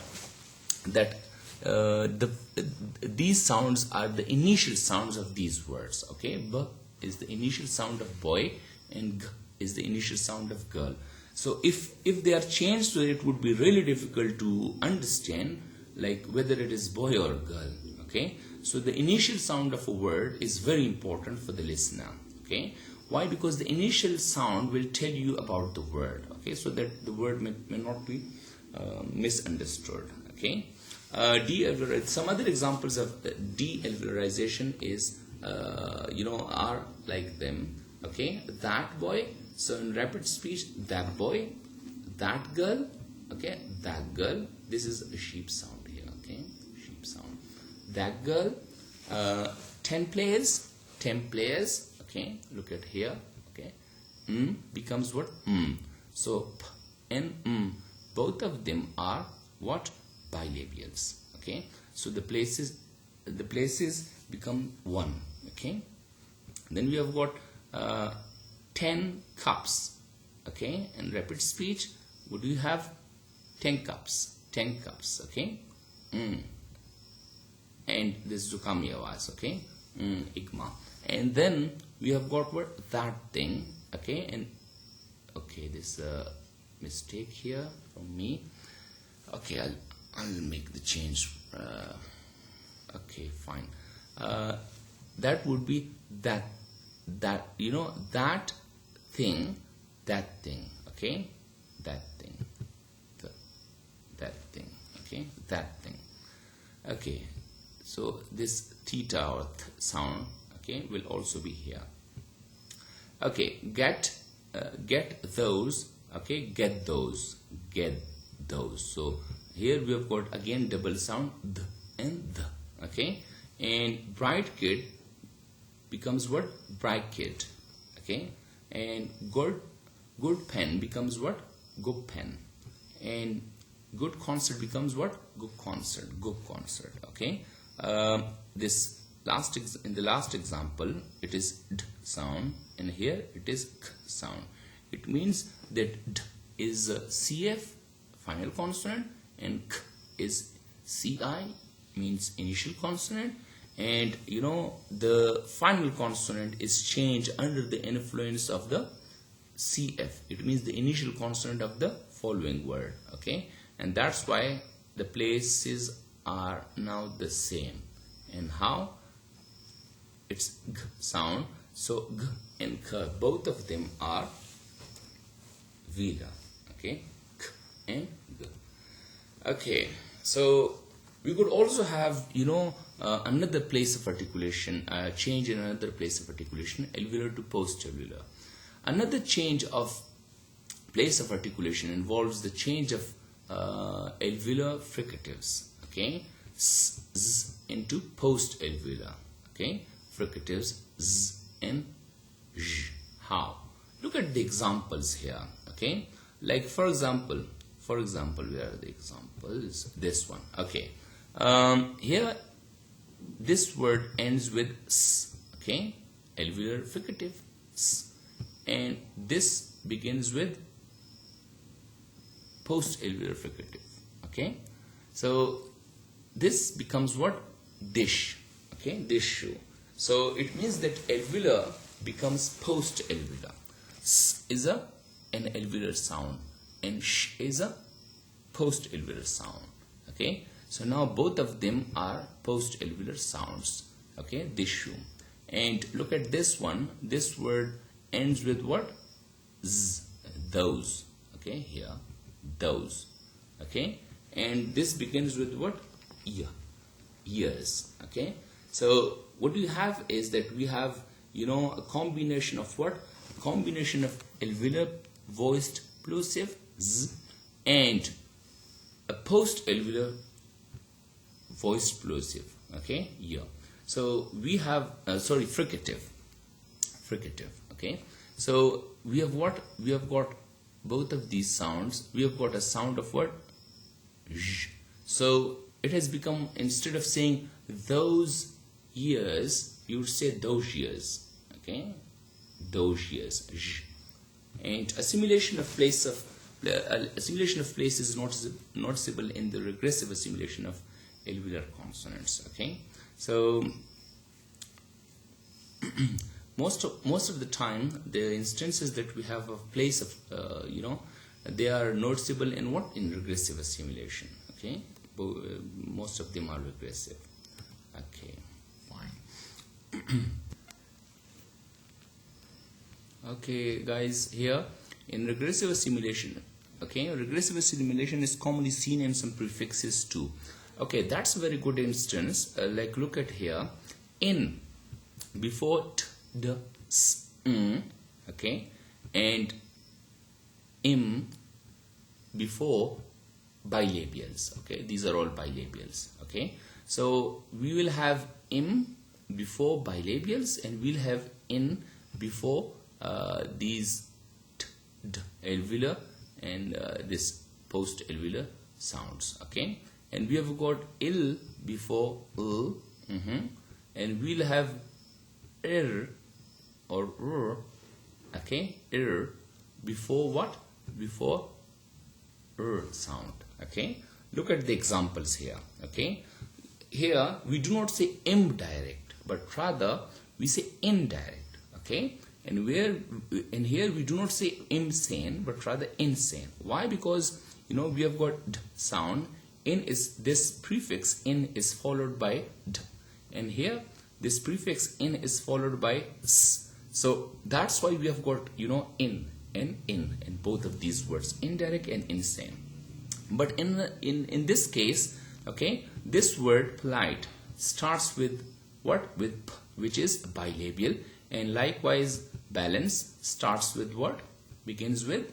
these sounds are the initial sounds of these words, okay? B is the initial sound of boy, and g is the initial sound of girl. So if they are changed, so it would be really difficult to understand, like, whether it is boy or girl, okay? So the initial sound of a word is very important for the listener, okay? Why? Because the initial sound will tell you about the word, okay? So that the word may not be misunderstood, okay? Some other examples of de-alveolarization is, are like them, okay? That boy, so in rapid speech, that boy, that girl, okay? That girl, this is a sheep sound here, okay? Sheep sound. That girl, 10 players, okay? Look at here, okay? Becomes what? So p and both of them are what? Bilabials, okay? So the places become one, okay? Then we have got 10 cups, okay? In rapid speech, would you have 10 cups, 10 cups, okay. And this Zukami Awaz, okay, Igma. And then we have got what? That thing, okay. And okay, this mistake here from me. Okay, I'll make the change. Okay, fine. That would be that you know, that thing, okay, that thing, that thing, okay, that thing. Okay, so this theta or sound, okay, will also be here. Okay, get those, okay, get those. So here we have got again double sound, th and th, okay. And bright kid becomes what? Bright kid, okay. And good pen becomes what? Good pen. And good concert becomes what? Good concert, okay. This in the last example it is d sound, and here it is k sound. It means that d is CF, final consonant, and k is CI, means initial consonant. And you know, the final consonant is changed under the influence of the CF. It means the initial consonant of the following word, okay. And that's why the places are now the same. And how? It's g sound. So g and k, both of them are vila, okay, k and g. Okay, so we could also have, you know, another place of articulation, change in another place of articulation, alveolar to post-alveolar. Another change of place of articulation involves the change of alveolar fricatives, okay, s, z into post-alveolar, okay, fricatives z and j. How? Look at the examples here, okay. Like for example, where are the examples? This one, okay. Here this word ends with s, okay, alveolar fricative s, and this begins with post-alveolar fricative, okay. So this becomes what? Dish, okay, dish shoe. So it means that alveolar becomes post-alveolar. S is an alveolar sound and sh is a post-alveolar sound, okay. So now both of them are post-alveolar sounds, okay, dish shoe. And look at this one. This word ends with what? Z, those, okay, here, those, okay. And this begins with what? Ear, ears, okay. So what we have is that we have, you know, a combination of what? A combination of alveolar voiced plosive z and a post-alveolar voiced plosive, okay, yeah. So we have fricative, okay. So we have what? We have got both of these sounds. We have got a sound of what? J. So it has become, instead of saying those years, you would say those years, okay, those years, j. And assimilation of place is noticeable in the regressive assimilation of alveolar consonants, okay. So most of the time the instances that we have of place of you know, they are noticeable in what? In regressive assimilation, okay. Most of them are regressive, okay, fine. Okay guys, here in regressive assimilation, okay, regressive assimilation is commonly seen in some prefixes too. Okay, that's a very good instance. Like look at here, in before t, d, s, okay, and im before bilabials, okay. These are all bilabials, okay. So we will have im before bilabials, and we'll have in before these t, d, alveolar and this post-alveolar sounds, okay. And we have got il before l, and we'll have ir or r, okay, ir before what? Before r sound, okay. look at the examples here. Okay, here we do not say indirect, but rather we say indirect. Okay, and here we do not say insane, but rather insane. Why? Because we have got d sound. In is this prefix in is followed by d, and here this prefix in is followed by s. So that's why we have got in and in both of these words, indirect and insane. But in this case, okay, this word polite starts with what? With p, which is bilabial, and likewise balance starts with what? Begins with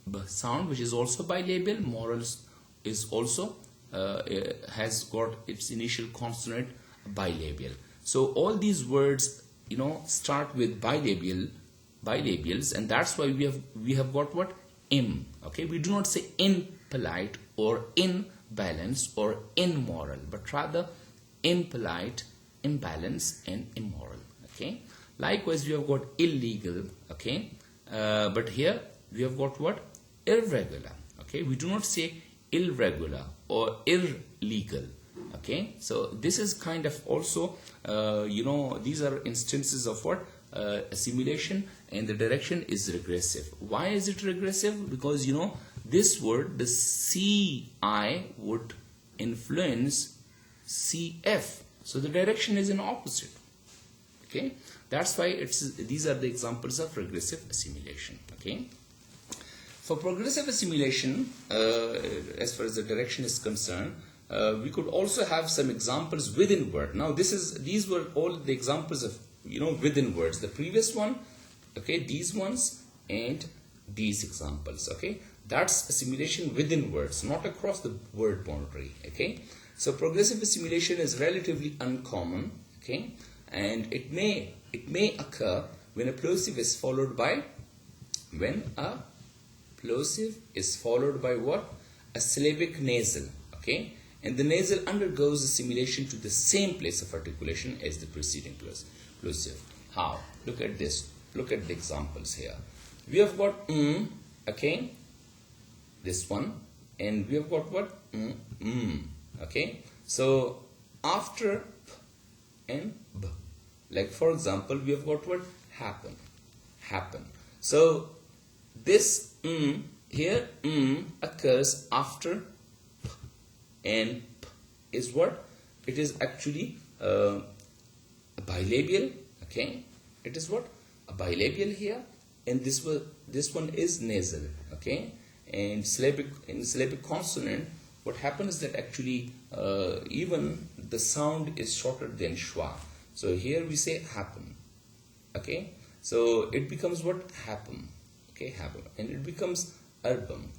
b sound, which is also bilabial. Morals is also has got its initial consonant bilabial. So all these words start with bilabials, and that's why we have got what? Im. Okay, we do not say in polite or in balance or immoral, but rather impolite, imbalance, and immoral. Okay, likewise we have got illegal. Okay, but here we have got what? Irregular. Okay, we do not say irregular or illegal. Okay, so this is kind of also these are instances of what? Assimilation, and the direction is regressive. Why is it regressive? Because this word, the CI would influence CF, so the direction is in opposite. Okay, that's why these are the examples of regressive assimilation. Okay, for progressive assimilation, as far as the direction is concerned, we could also have some examples within word. Now these were all the examples of within words. The previous one, okay, these ones and these examples. Okay, that's assimilation within words, not across the word boundary. Okay, so progressive assimilation is relatively uncommon. Okay, and it may occur when a plosive is followed by what? A syllabic nasal. Okay, and the nasal undergoes assimilation to the same place of articulation as the preceding plosive. How? Look at this. Look at the examples here. We have got okay, this one, and we have got what? Okay, so after p and b, like for example, we have got what? Happen. So this here occurs after p, and p is what? It is actually a bilabial. Okay, it is what? A bilabial here, and this one is nasal. Okay, and syllabic consonant, what happens is that actually even the sound is shorter than schwa. So here we say happen. Okay, so it becomes what? Happen. Okay, happen, and it becomes album.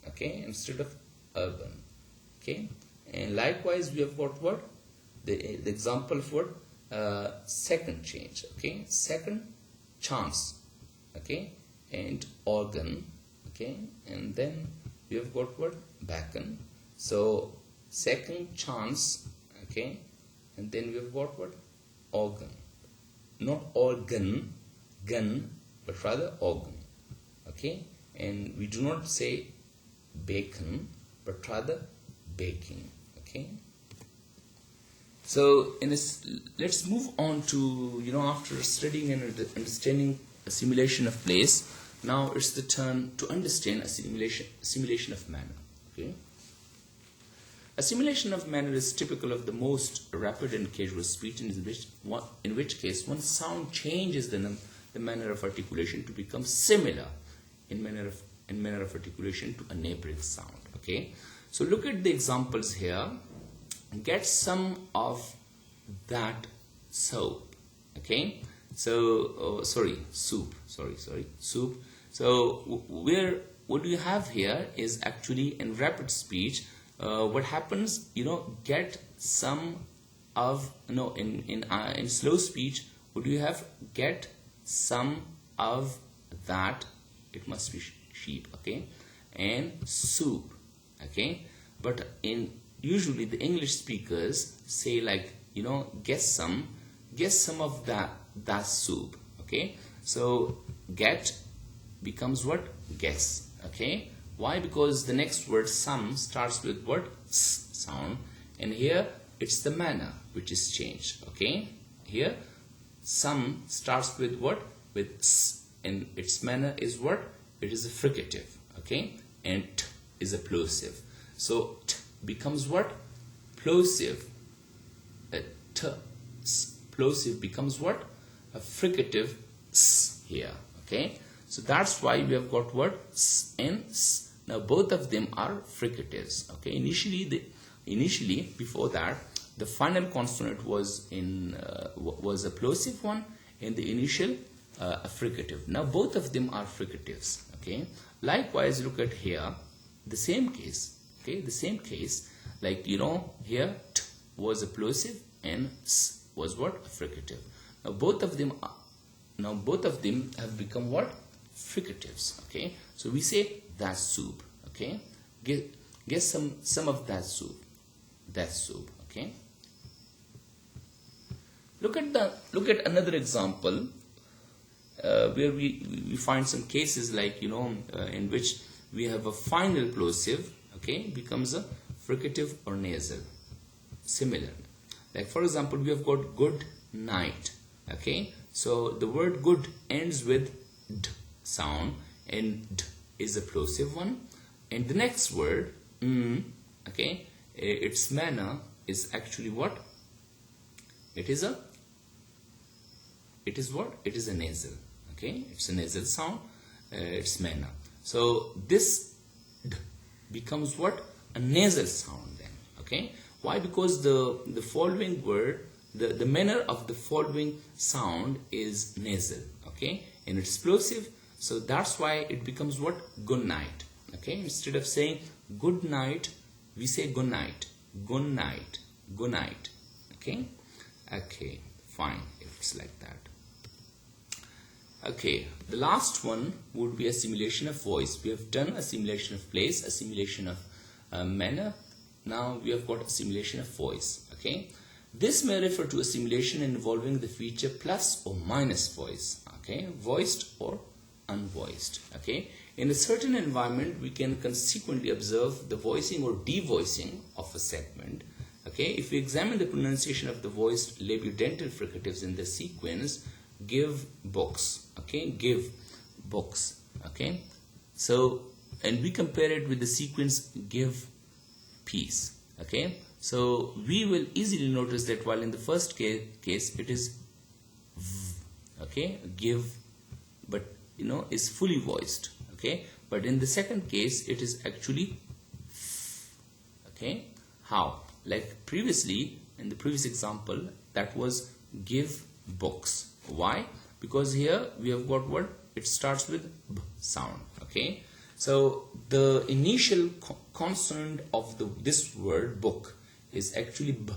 Okay, instead of urban. Okay, and likewise we have got what? The example of what? Second change. Okay, second chance. Okay, and organ. Okay, and then we have got what? Beckon. So second chance. Okay, and then we have got what? Organ. Not organ, gun, but rather organ. Okay, and we do not say bacon, but rather baking. Okay, so let's move on to after studying and understanding assimilation of place, now it's the turn to understand assimilation of manner. Okay, assimilation of manner is typical of the most rapid and casual speech, in which case one sound changes the manner of articulation to become similar in manner of articulation to a neighboring sound. Okay, so look at the examples here. Get some of that soap. Okay, so soup. Soup. So what you have here is actually in rapid speech. What happens? Get some of in slow speech. What do you have? Get some of that. It must be sheep. Okay, and soup. Okay, but usually the English speakers say like get some of that soup. Okay, so get becomes what? Guess. Okay, Why? Because the next word some starts with what? S sound, and here it's the manner which is changed. Okay, here some starts with what? With s, and its manner is what? It is a fricative. Okay, and t is a plosive. So t becomes what? Plosive. T, plosive becomes what? A fricative s here. Okay, so that's why we have got what? S and s. Now both of them are fricatives. Okay, initially before that, the final consonant was was a plosive one, and the initial a fricative. Now both of them are fricatives. Okay, likewise look at here, the same case. Okay, the same case, like here t was a plosive and s was what? A fricative. Now both of them have become what? Fricatives. Okay, so we say that soup. Okay, get some of that soup. That soup. Okay, look at another example where we find some cases like in which we have a final plosive. Okay, becomes a fricative or nasal. Similar, like for example, we have got good night. Okay, so the word good ends with d sound, and d is a plosive one, and the next word okay, its manner is actually what? It is what? It is a nasal. Okay, it's a nasal sound. Its manner. So this d becomes what? A nasal sound then. Okay, why? Because the following word, the manner of the following sound is nasal. Okay, and it's plosive. So that's why it becomes what? Good night. Okay, instead of saying good night, we say good night. Good night. Good night. Okay, okay, fine if it's like that. Okay, the last one would be assimilation of voice. We have done assimilation of place, assimilation of manner. Now we have got assimilation of voice. Okay, this may refer to assimilation involving the feature plus or minus voice. Okay, voiced or unvoiced. Okay, in a certain environment, we can consequently observe the voicing or devoicing of a segment. Okay, if we examine the pronunciation of the voiced labiodental fricatives in the sequence, give books. Okay, give books. Okay, so and we compare it with the sequence give peace. Okay, so we will easily notice that while in the first case it is v, okay, give, but is fully voiced. Okay, but in the second case it is actually f. Okay, how? Like previously in the previous example, that was give books. Why? Because here we have got what? It starts with b sound. Okay, so the initial consonant of this word book is actually b,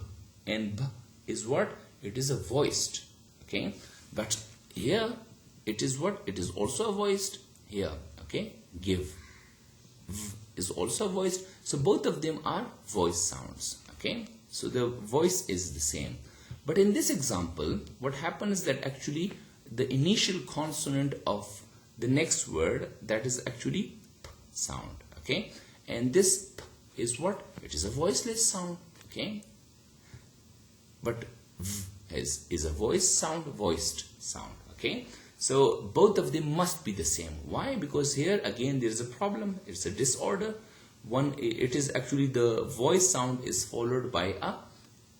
and b is what? It is a voiced. Okay, but here it is what? It is also a voiced here. Okay, give, v is also voiced. So both of them are voice sounds. Okay, so the voice is the same. But in this example, what happens is that actually the initial consonant of the next word, that is actually p sound. Okay, and this p is what? It is a voiceless sound. Okay, but v is a voice sound, voiced sound. Okay, so both of them must be the same. Why? Because here again there is a problem. It's a disorder. One, it is actually the voice sound is followed by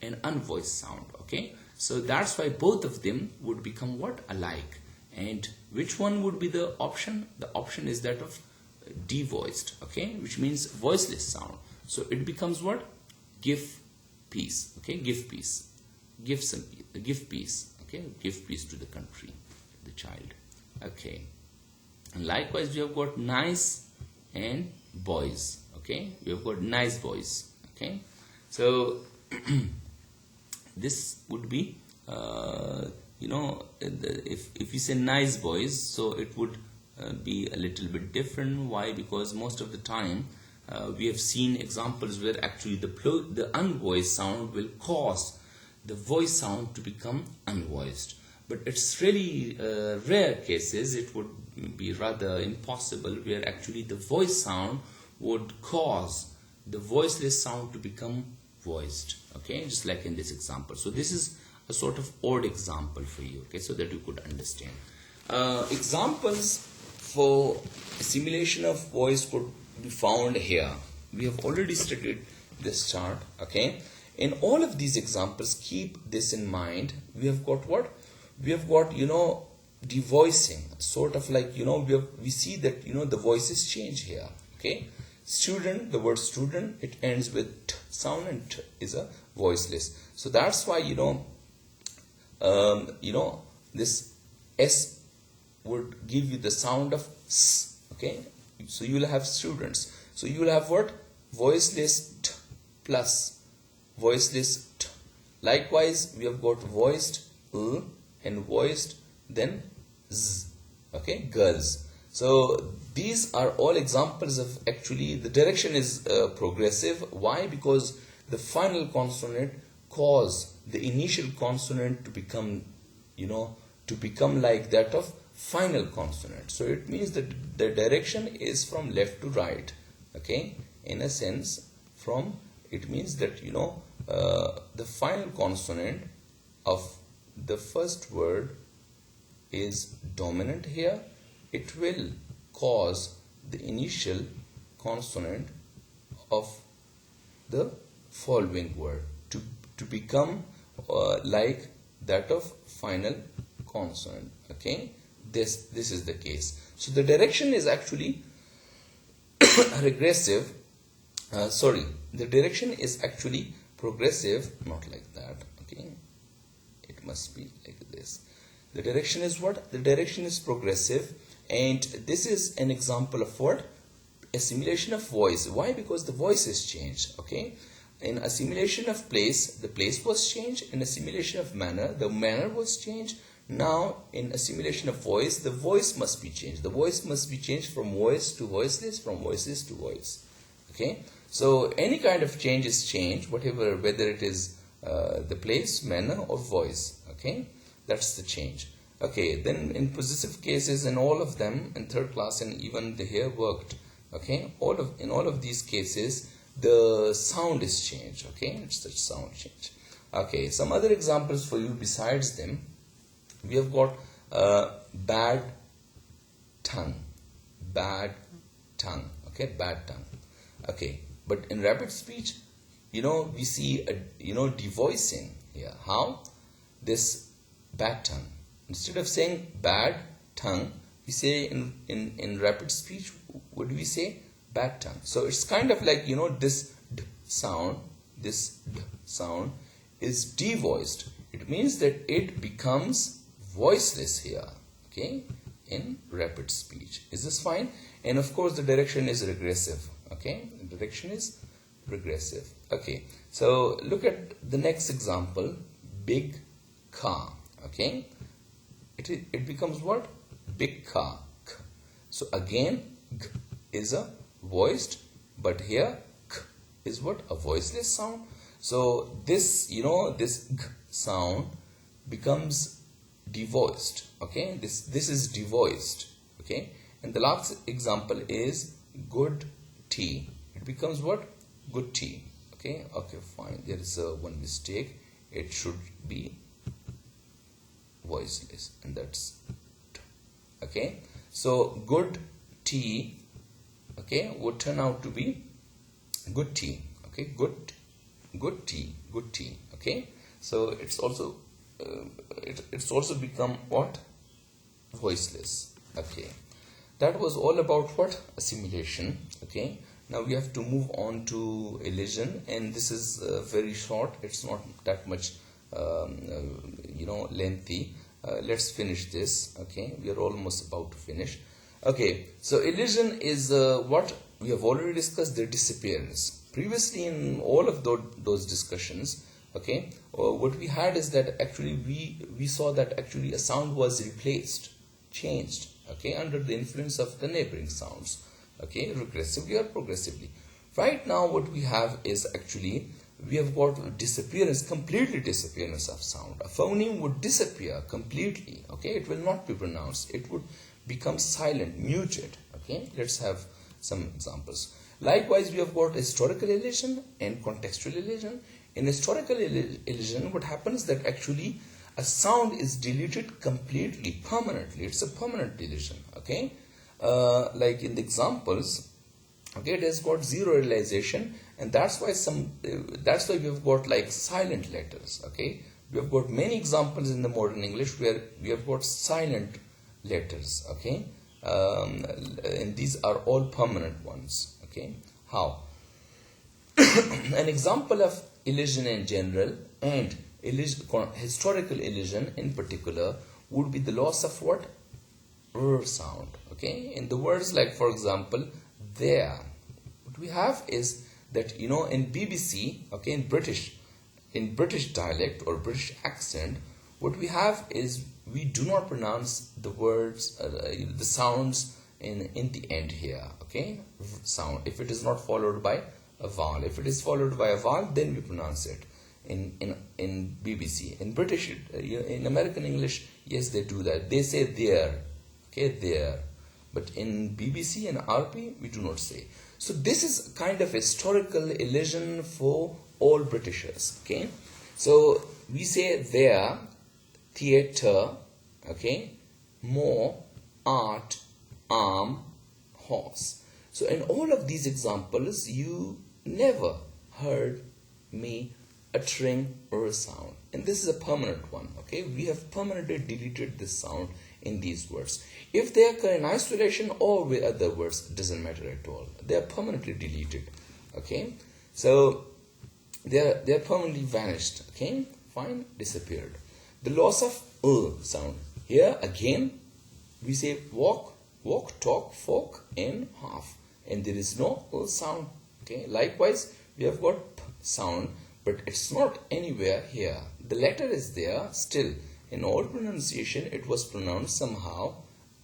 an unvoiced sound. Okay, so that's why both of them would become what? Alike. And which one would be the option? The option is that of devoiced. Okay, which means voiceless sound. So it becomes what? Give peace. Okay, give peace. Give peace. Okay, give peace to the country, the child. Okay, and likewise we have got nice and boys. Okay, we have got nice boys. Okay, so this would be if you say nice boys, so it would be a little bit different. Why? Because most of the time we have seen examples where actually the unvoiced sound will cause the voice sound to become unvoiced. but it's really rare cases. It would be rather impossible where actually the voice sound would cause the voiceless sound to become voiced, okay, just like in this example. So this is a sort of odd example for you, okay, so that you could understand. Examples for assimilation of voice could be found here. We have already studied this chart, okay. In all of these examples, keep this in mind. We have got what? We have got, devoicing, sort of like, we see that, the voices change here, okay. Student, the word student, it ends with t sound, and t is a voiceless. So that's why, this S would give you the sound of S, okay. So you will have students. So you will have what? Voiceless t plus voiceless t. Likewise, we have got voiced l and voiced then z, okay, girls. So these are all examples of actually the direction is progressive. Why? Because the final consonant cause the initial consonant to become, like that of final consonant. So it means that the direction is from left to right, okay, in a sense. It means that the final consonant of the first word is dominant here. It will cause the initial consonant of the following word to become like that of final consonant, okay. This is the case. So the direction is actually regressive. The direction is actually progressive, not like that, okay. It must be like this. The direction is what? The direction is progressive, and this is an example of what? Assimilation of voice. Why? Because the voice is changed, okay. In assimilation of place, the place was changed. In assimilation of manner, the manner was changed. Now, in assimilation of voice, the voice must be changed. The voice must be changed from voice to voiceless, from voiceless to voice. Okay? So, any kind of change is change, whatever, whether it is the place, manner, or voice. Okay? That's the change. Okay, then in possessive cases, in all of them, in third class and even the here worked. Okay? In all of these cases, the sound is changed. Okay? It's the sound change. Okay, some other examples for you besides them. We have got bad tongue. Bad tongue. Okay, bad tongue. Okay, but in rapid speech, we see a, devoicing here. How? This bad tongue. Instead of saying bad tongue, we say in rapid speech, what do we say? Bad tongue. So it's kind of like, this d sound is devoiced. It means that it becomes voiceless here, okay, in rapid speech. Is this fine? And of course, the direction is regressive, okay? The direction is regressive. Okay, so look at the next example, big car, okay? It becomes what? Big car. K. So again, g is a voiced, but here k is what? A voiceless sound. So this, this g sound becomes devoiced, okay. This is devoiced, okay. And the last example is good tea. It becomes what? Good tea, okay. Okay, fine, there is one mistake. It should be voiceless, and that's t, okay. So good tea, okay, would turn out to be good tea, okay. Good tea, okay. So it's also it's also become what? Voiceless. Okay, that was all about what? Assimilation. Okay, now we have to move on to elision, and this is very short. It's not that much lengthy. Let's finish this. Okay, we are almost about to finish. Okay, so elision is what we have already discussed, the disappearance. Previously in all of those discussions, okay, what we had is that actually we saw that actually a sound was replaced, changed, okay, under the influence of the neighboring sounds, okay, regressively or progressively. Right now what we have is actually we have got disappearance, completely disappearance of sound. A phoneme would disappear completely, okay? It will not be pronounced. It would become silent, muted, okay? Let's have some examples. Likewise, we have got historical elision and contextual elision. In historical elision, what happens that actually a sound is deleted completely, permanently. It's a permanent deletion, okay? Like in the examples, okay, it has got zero realization, and that's why we have got like silent letters, okay? We have got many examples in the modern English where we have got silent letters, okay? And these are all permanent ones, okay? How? An example of elision in general and historical elision in particular would be the loss of what? Sound, okay? In the words like, for example, there, what we have is that, you know, in BBC, okay, in British dialect or British accent, what we have is we do not pronounce the words, the sounds in the end here, okay? Sound, if it is not followed by a vowel. If it is followed by a vowel, then we pronounce it. In BBC, in British, in American English, yes, they do that. They say there, okay, there. But in BBC and RP, we do not say. So this is kind of historical elision for all Britishers, okay? So we say there, theatre, okay, more, art, arm, horse. So in all of these examples, you never heard me uttering a sound. And this is a permanent one, okay? We have permanently deleted this sound in these words. If they occur in isolation or with other words, it doesn't matter at all. They are permanently deleted, okay? So they are permanently vanished, okay? Fine, disappeared. The loss of sound. Here again, we say walk, talk, fork, and half. And there is no sound, okay? Likewise, we have got sound, but it's not anywhere here. The letter is there still. In all pronunciation, it was pronounced somehow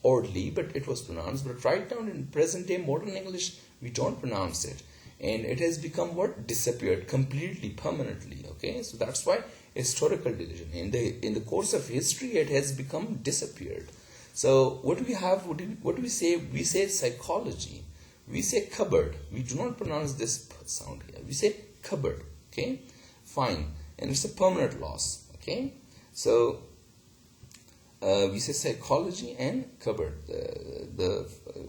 oddly, but it was pronounced. But right now in present day modern English, we don't pronounce it. And it has become what? Disappeared completely, permanently, okay? So that's why historical elision. In the course of history, it has become disappeared. So what do we have? What do we say? We say psychology. We say cupboard. We do not pronounce this p sound here. We say cupboard, okay? Fine. And it's a permanent loss, okay? So we say psychology and cupboard. The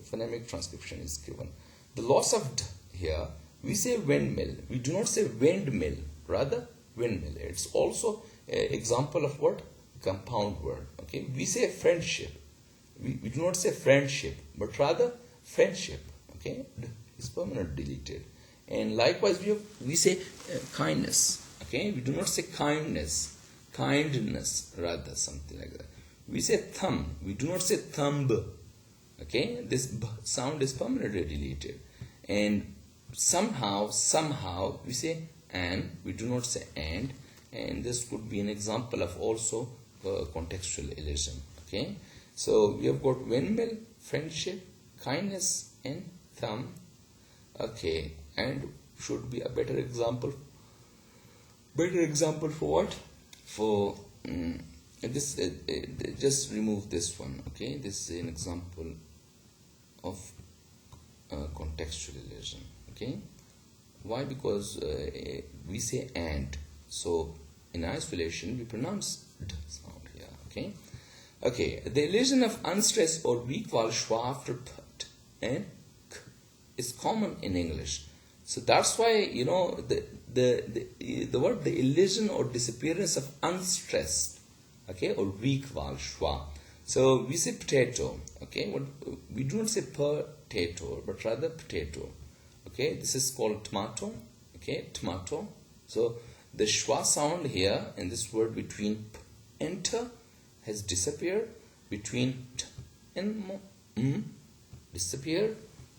phonemic transcription is given. The loss of d here, we say windmill. We do not say windmill, rather windmill. It's also an example of what? Compound word, okay? We say friendship. We do not say friendship, but rather friendship, okay? D is permanently deleted. And likewise, we say kindness, okay? We do not say kindness, rather, something like that. We say thumb. We do not say thumb, okay? This b sound is permanently deleted. And somehow, we say and. We do not say and this could be an example of also contextual elision, okay? So we have got windmill, friendship, kindness, and thumb, okay? And should be a better example for what? For this, just remove this one, okay? This is an example of contextual elision, okay? Why? Because we say and, so in isolation we pronounce d sound here, okay? Okay, the elision of unstressed or weak vowel schwa after p, t, and k is common in English. So that's why, you know, the word, the elision or disappearance of unstressed, okay, or weak vowel schwa. So we say potato, okay? We do not say potato, but rather potato, okay? This is called tomato, okay? Tomato. So the schwa sound here in this word between p and t has disappeared, between t and m disappeared,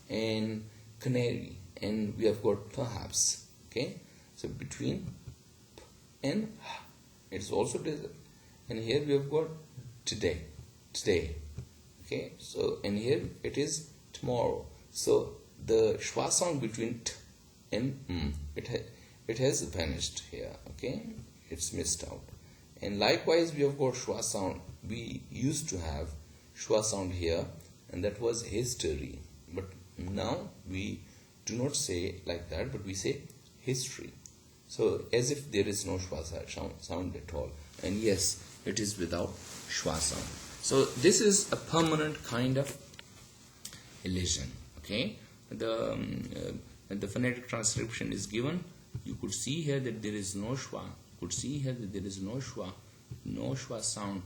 and canary, and we have got perhaps, okay? So between p and h, it's also disappeared. And here we have got today, okay? So, and here it is tomorrow. So the schwa sound between t and m, it it has vanished here. Okay, it's missed out. And likewise, we have got schwa sound. We used to have schwa sound here, and that was history. But now we do not say like that, but we say history. So as if there is no schwa sound at all. And yes, it is without schwa sound. So this is a permanent kind of elision. Okay, the phonetic transcription is given. You could see here that there is no schwa. You could see here that there is no schwa sound.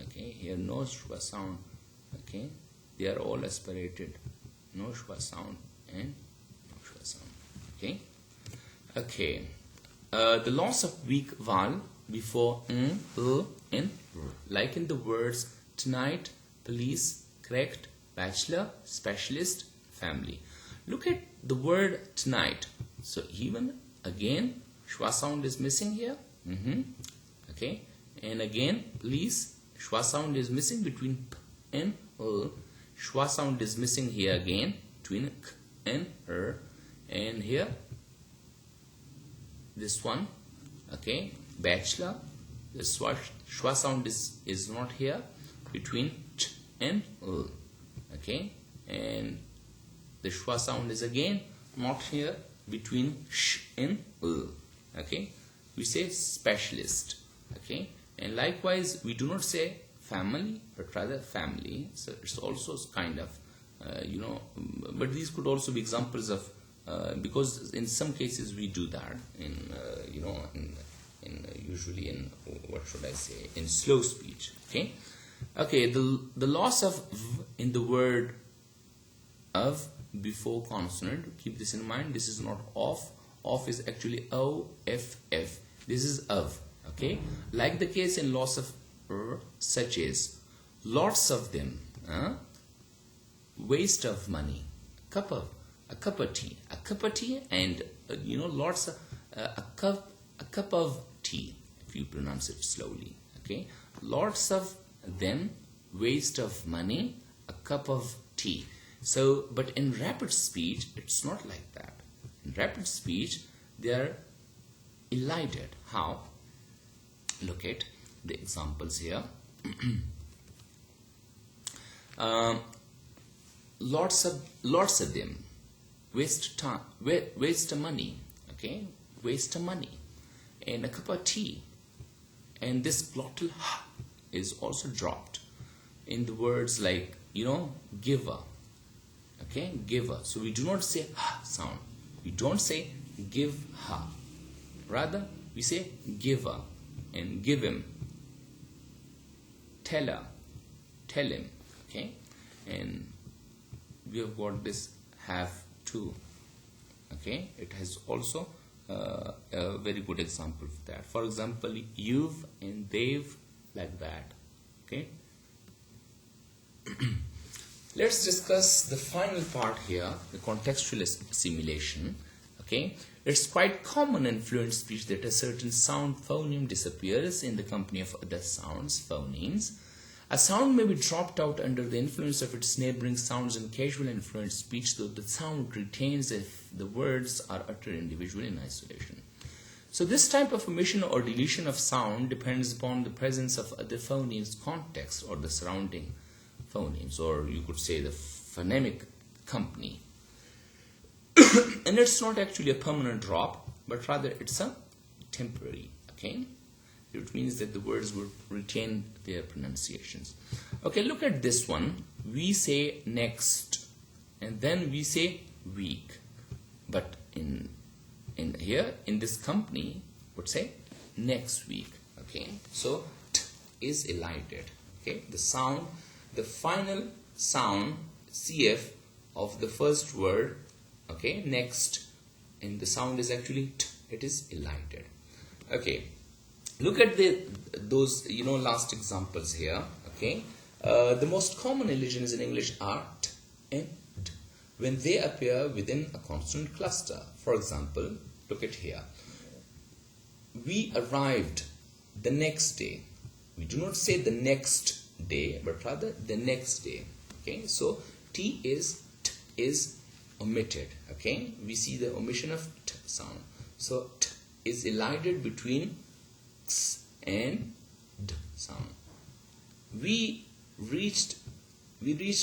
Okay, here no schwa sound. Okay, they are all aspirated. No schwa sound and no schwa sound. Okay, okay. The loss of weak vowel before and like in the words tonight, police, correct, bachelor, specialist, family. Look at the word tonight. So even again, schwa sound is missing here. Okay, and again, police, schwa sound is missing between p and schwa sound is missing here again between k and and here this one. Okay, bachelor, the schwa sound is not here between ch and okay, and the schwa sound is again not here between sh and okay. We say specialist. Okay, and likewise we do not say family but rather family. So it's also kind of but these could also be examples of because in some cases we do that in usually in what should I say, in slow speech. Okay, okay, the loss of v in the word of before consonant, keep this in mind. This is not of is actually off. This is of. Okay, like the case in loss of such as lots of them, waste of money, a cup of tea, and lots of a cup of tea if you pronounce it slowly. Okay, lots of them, waste of money, a cup of tea. So, but in rapid speech, it's not like that. In rapid speech, they are elided. How? Look at the examples here. Lots of them, waste time, waste money. Okay, waste money, and a cup of tea, and this glottal is also dropped in the words like giver. Okay, giver. So we do not say sound. We don't say give her. Rather, we say giver and give him. Tell her, tell him. Okay, and we have got this have to. Okay, it has also a very good example of that. For example, you've and they've, like that. Okay. Let's discuss the final part here, the contextual assimilation. Okay, it's quite common in fluent speech that a certain sound phoneme disappears in the company of other sounds, phonemes. A sound may be dropped out under the influence of its neighboring sounds in casual and fluent speech, though the sound retains if the words are uttered individually in isolation. So this type of omission or deletion of sound depends upon the presence of other phonemes context or the surrounding phonemes, or you could say the phonemic company. And it's not actually a permanent drop, but rather it's a temporary. Okay, it means that the words will retain their pronunciations. Okay, look at this one. We say next, and then we say week, but in here in this company would say next week. Okay, so t is elided. Okay, the final sound CF of the first word, okay, next, and the sound is actually t, it is elided. Okay, look at those last examples here. Okay, the most common elisions in English are t and d when they appear within a consonant cluster. For example, look at here. We arrived the next day. We do not say the next day, but rather the next day. Okay, so t is omitted. Okay, we see the omission of t sound. So t is elided between x and d sound. We reached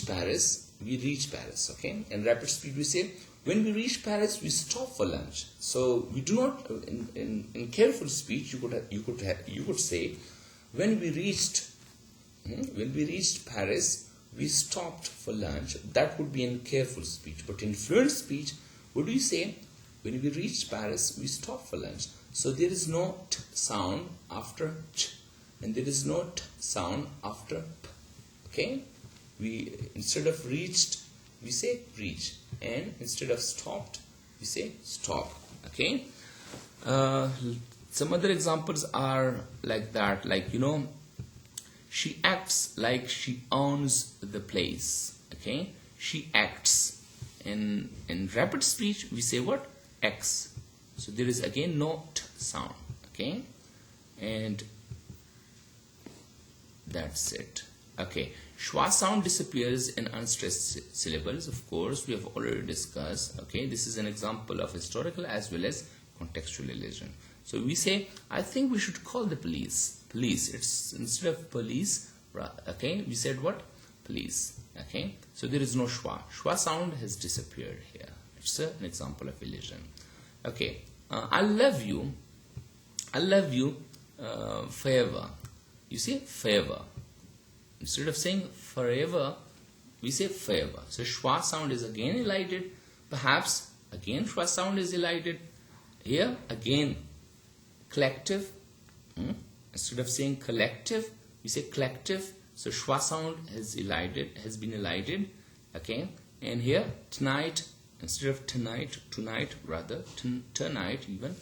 Paris. We reach Paris. Okay. In rapid speed, we say when we reach Paris, we stop for lunch. So we do not. In careful speech, you could say when we reached Paris, we stopped for lunch. That would be in careful speech. But in fluent speech, what do you say? When we reached Paris, we stopped for lunch. So there is no t sound after ch, and there is no t sound after p. Okay? Instead of reached, we say reach, and instead of stopped, we say stop. Okay? Some other examples are like that, like, she acts like she owns the place. Okay? She acts. In rapid speech, we say what? X. So there is again no t sound. Okay? And that's it. Okay. Schwa sound disappears in unstressed syllables. Of course, we have already discussed. Okay, this is an example of historical as well as contextual elision. So we say, I think we should call the police. Police. It's instead of police. Okay, we said what? Police. Okay, so there is no schwa. Schwa sound has disappeared here. It's an example of elision. Okay, I love you. I love you forever. You see, forever. Instead of saying forever, we say forever. So schwa sound is again elided. Perhaps again schwa sound is elided. Here again collective. Instead of saying collective, we say collective. So schwa sound has been elided. Okay. And here tonight, instead of tonight rather, tonight even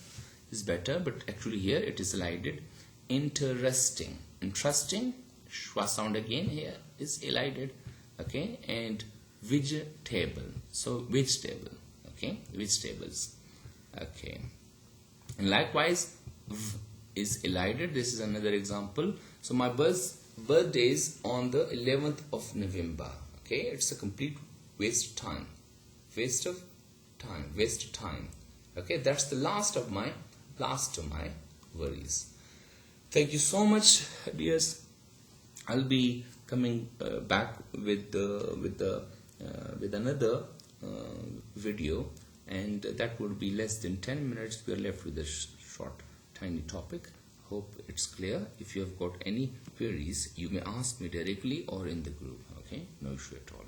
is better. But actually here it is elided. Interesting. Interesting. Schwa sound again here is elided. Okay. And vegetable. So vegetable. Okay. Vegetables. Okay. And likewise v is elided. This is another example. So my birthday is on the 11th of November. Okay. It's a complete waste of time. Waste of time. Okay. That's the last of my worries. Thank you so much, dears. I'll be coming back with another video, and that would be less than 10 minutes. We are left with a short, tiny topic. Hope it's clear. If you have got any queries, you may ask me directly or in the group. Okay, no issue at all.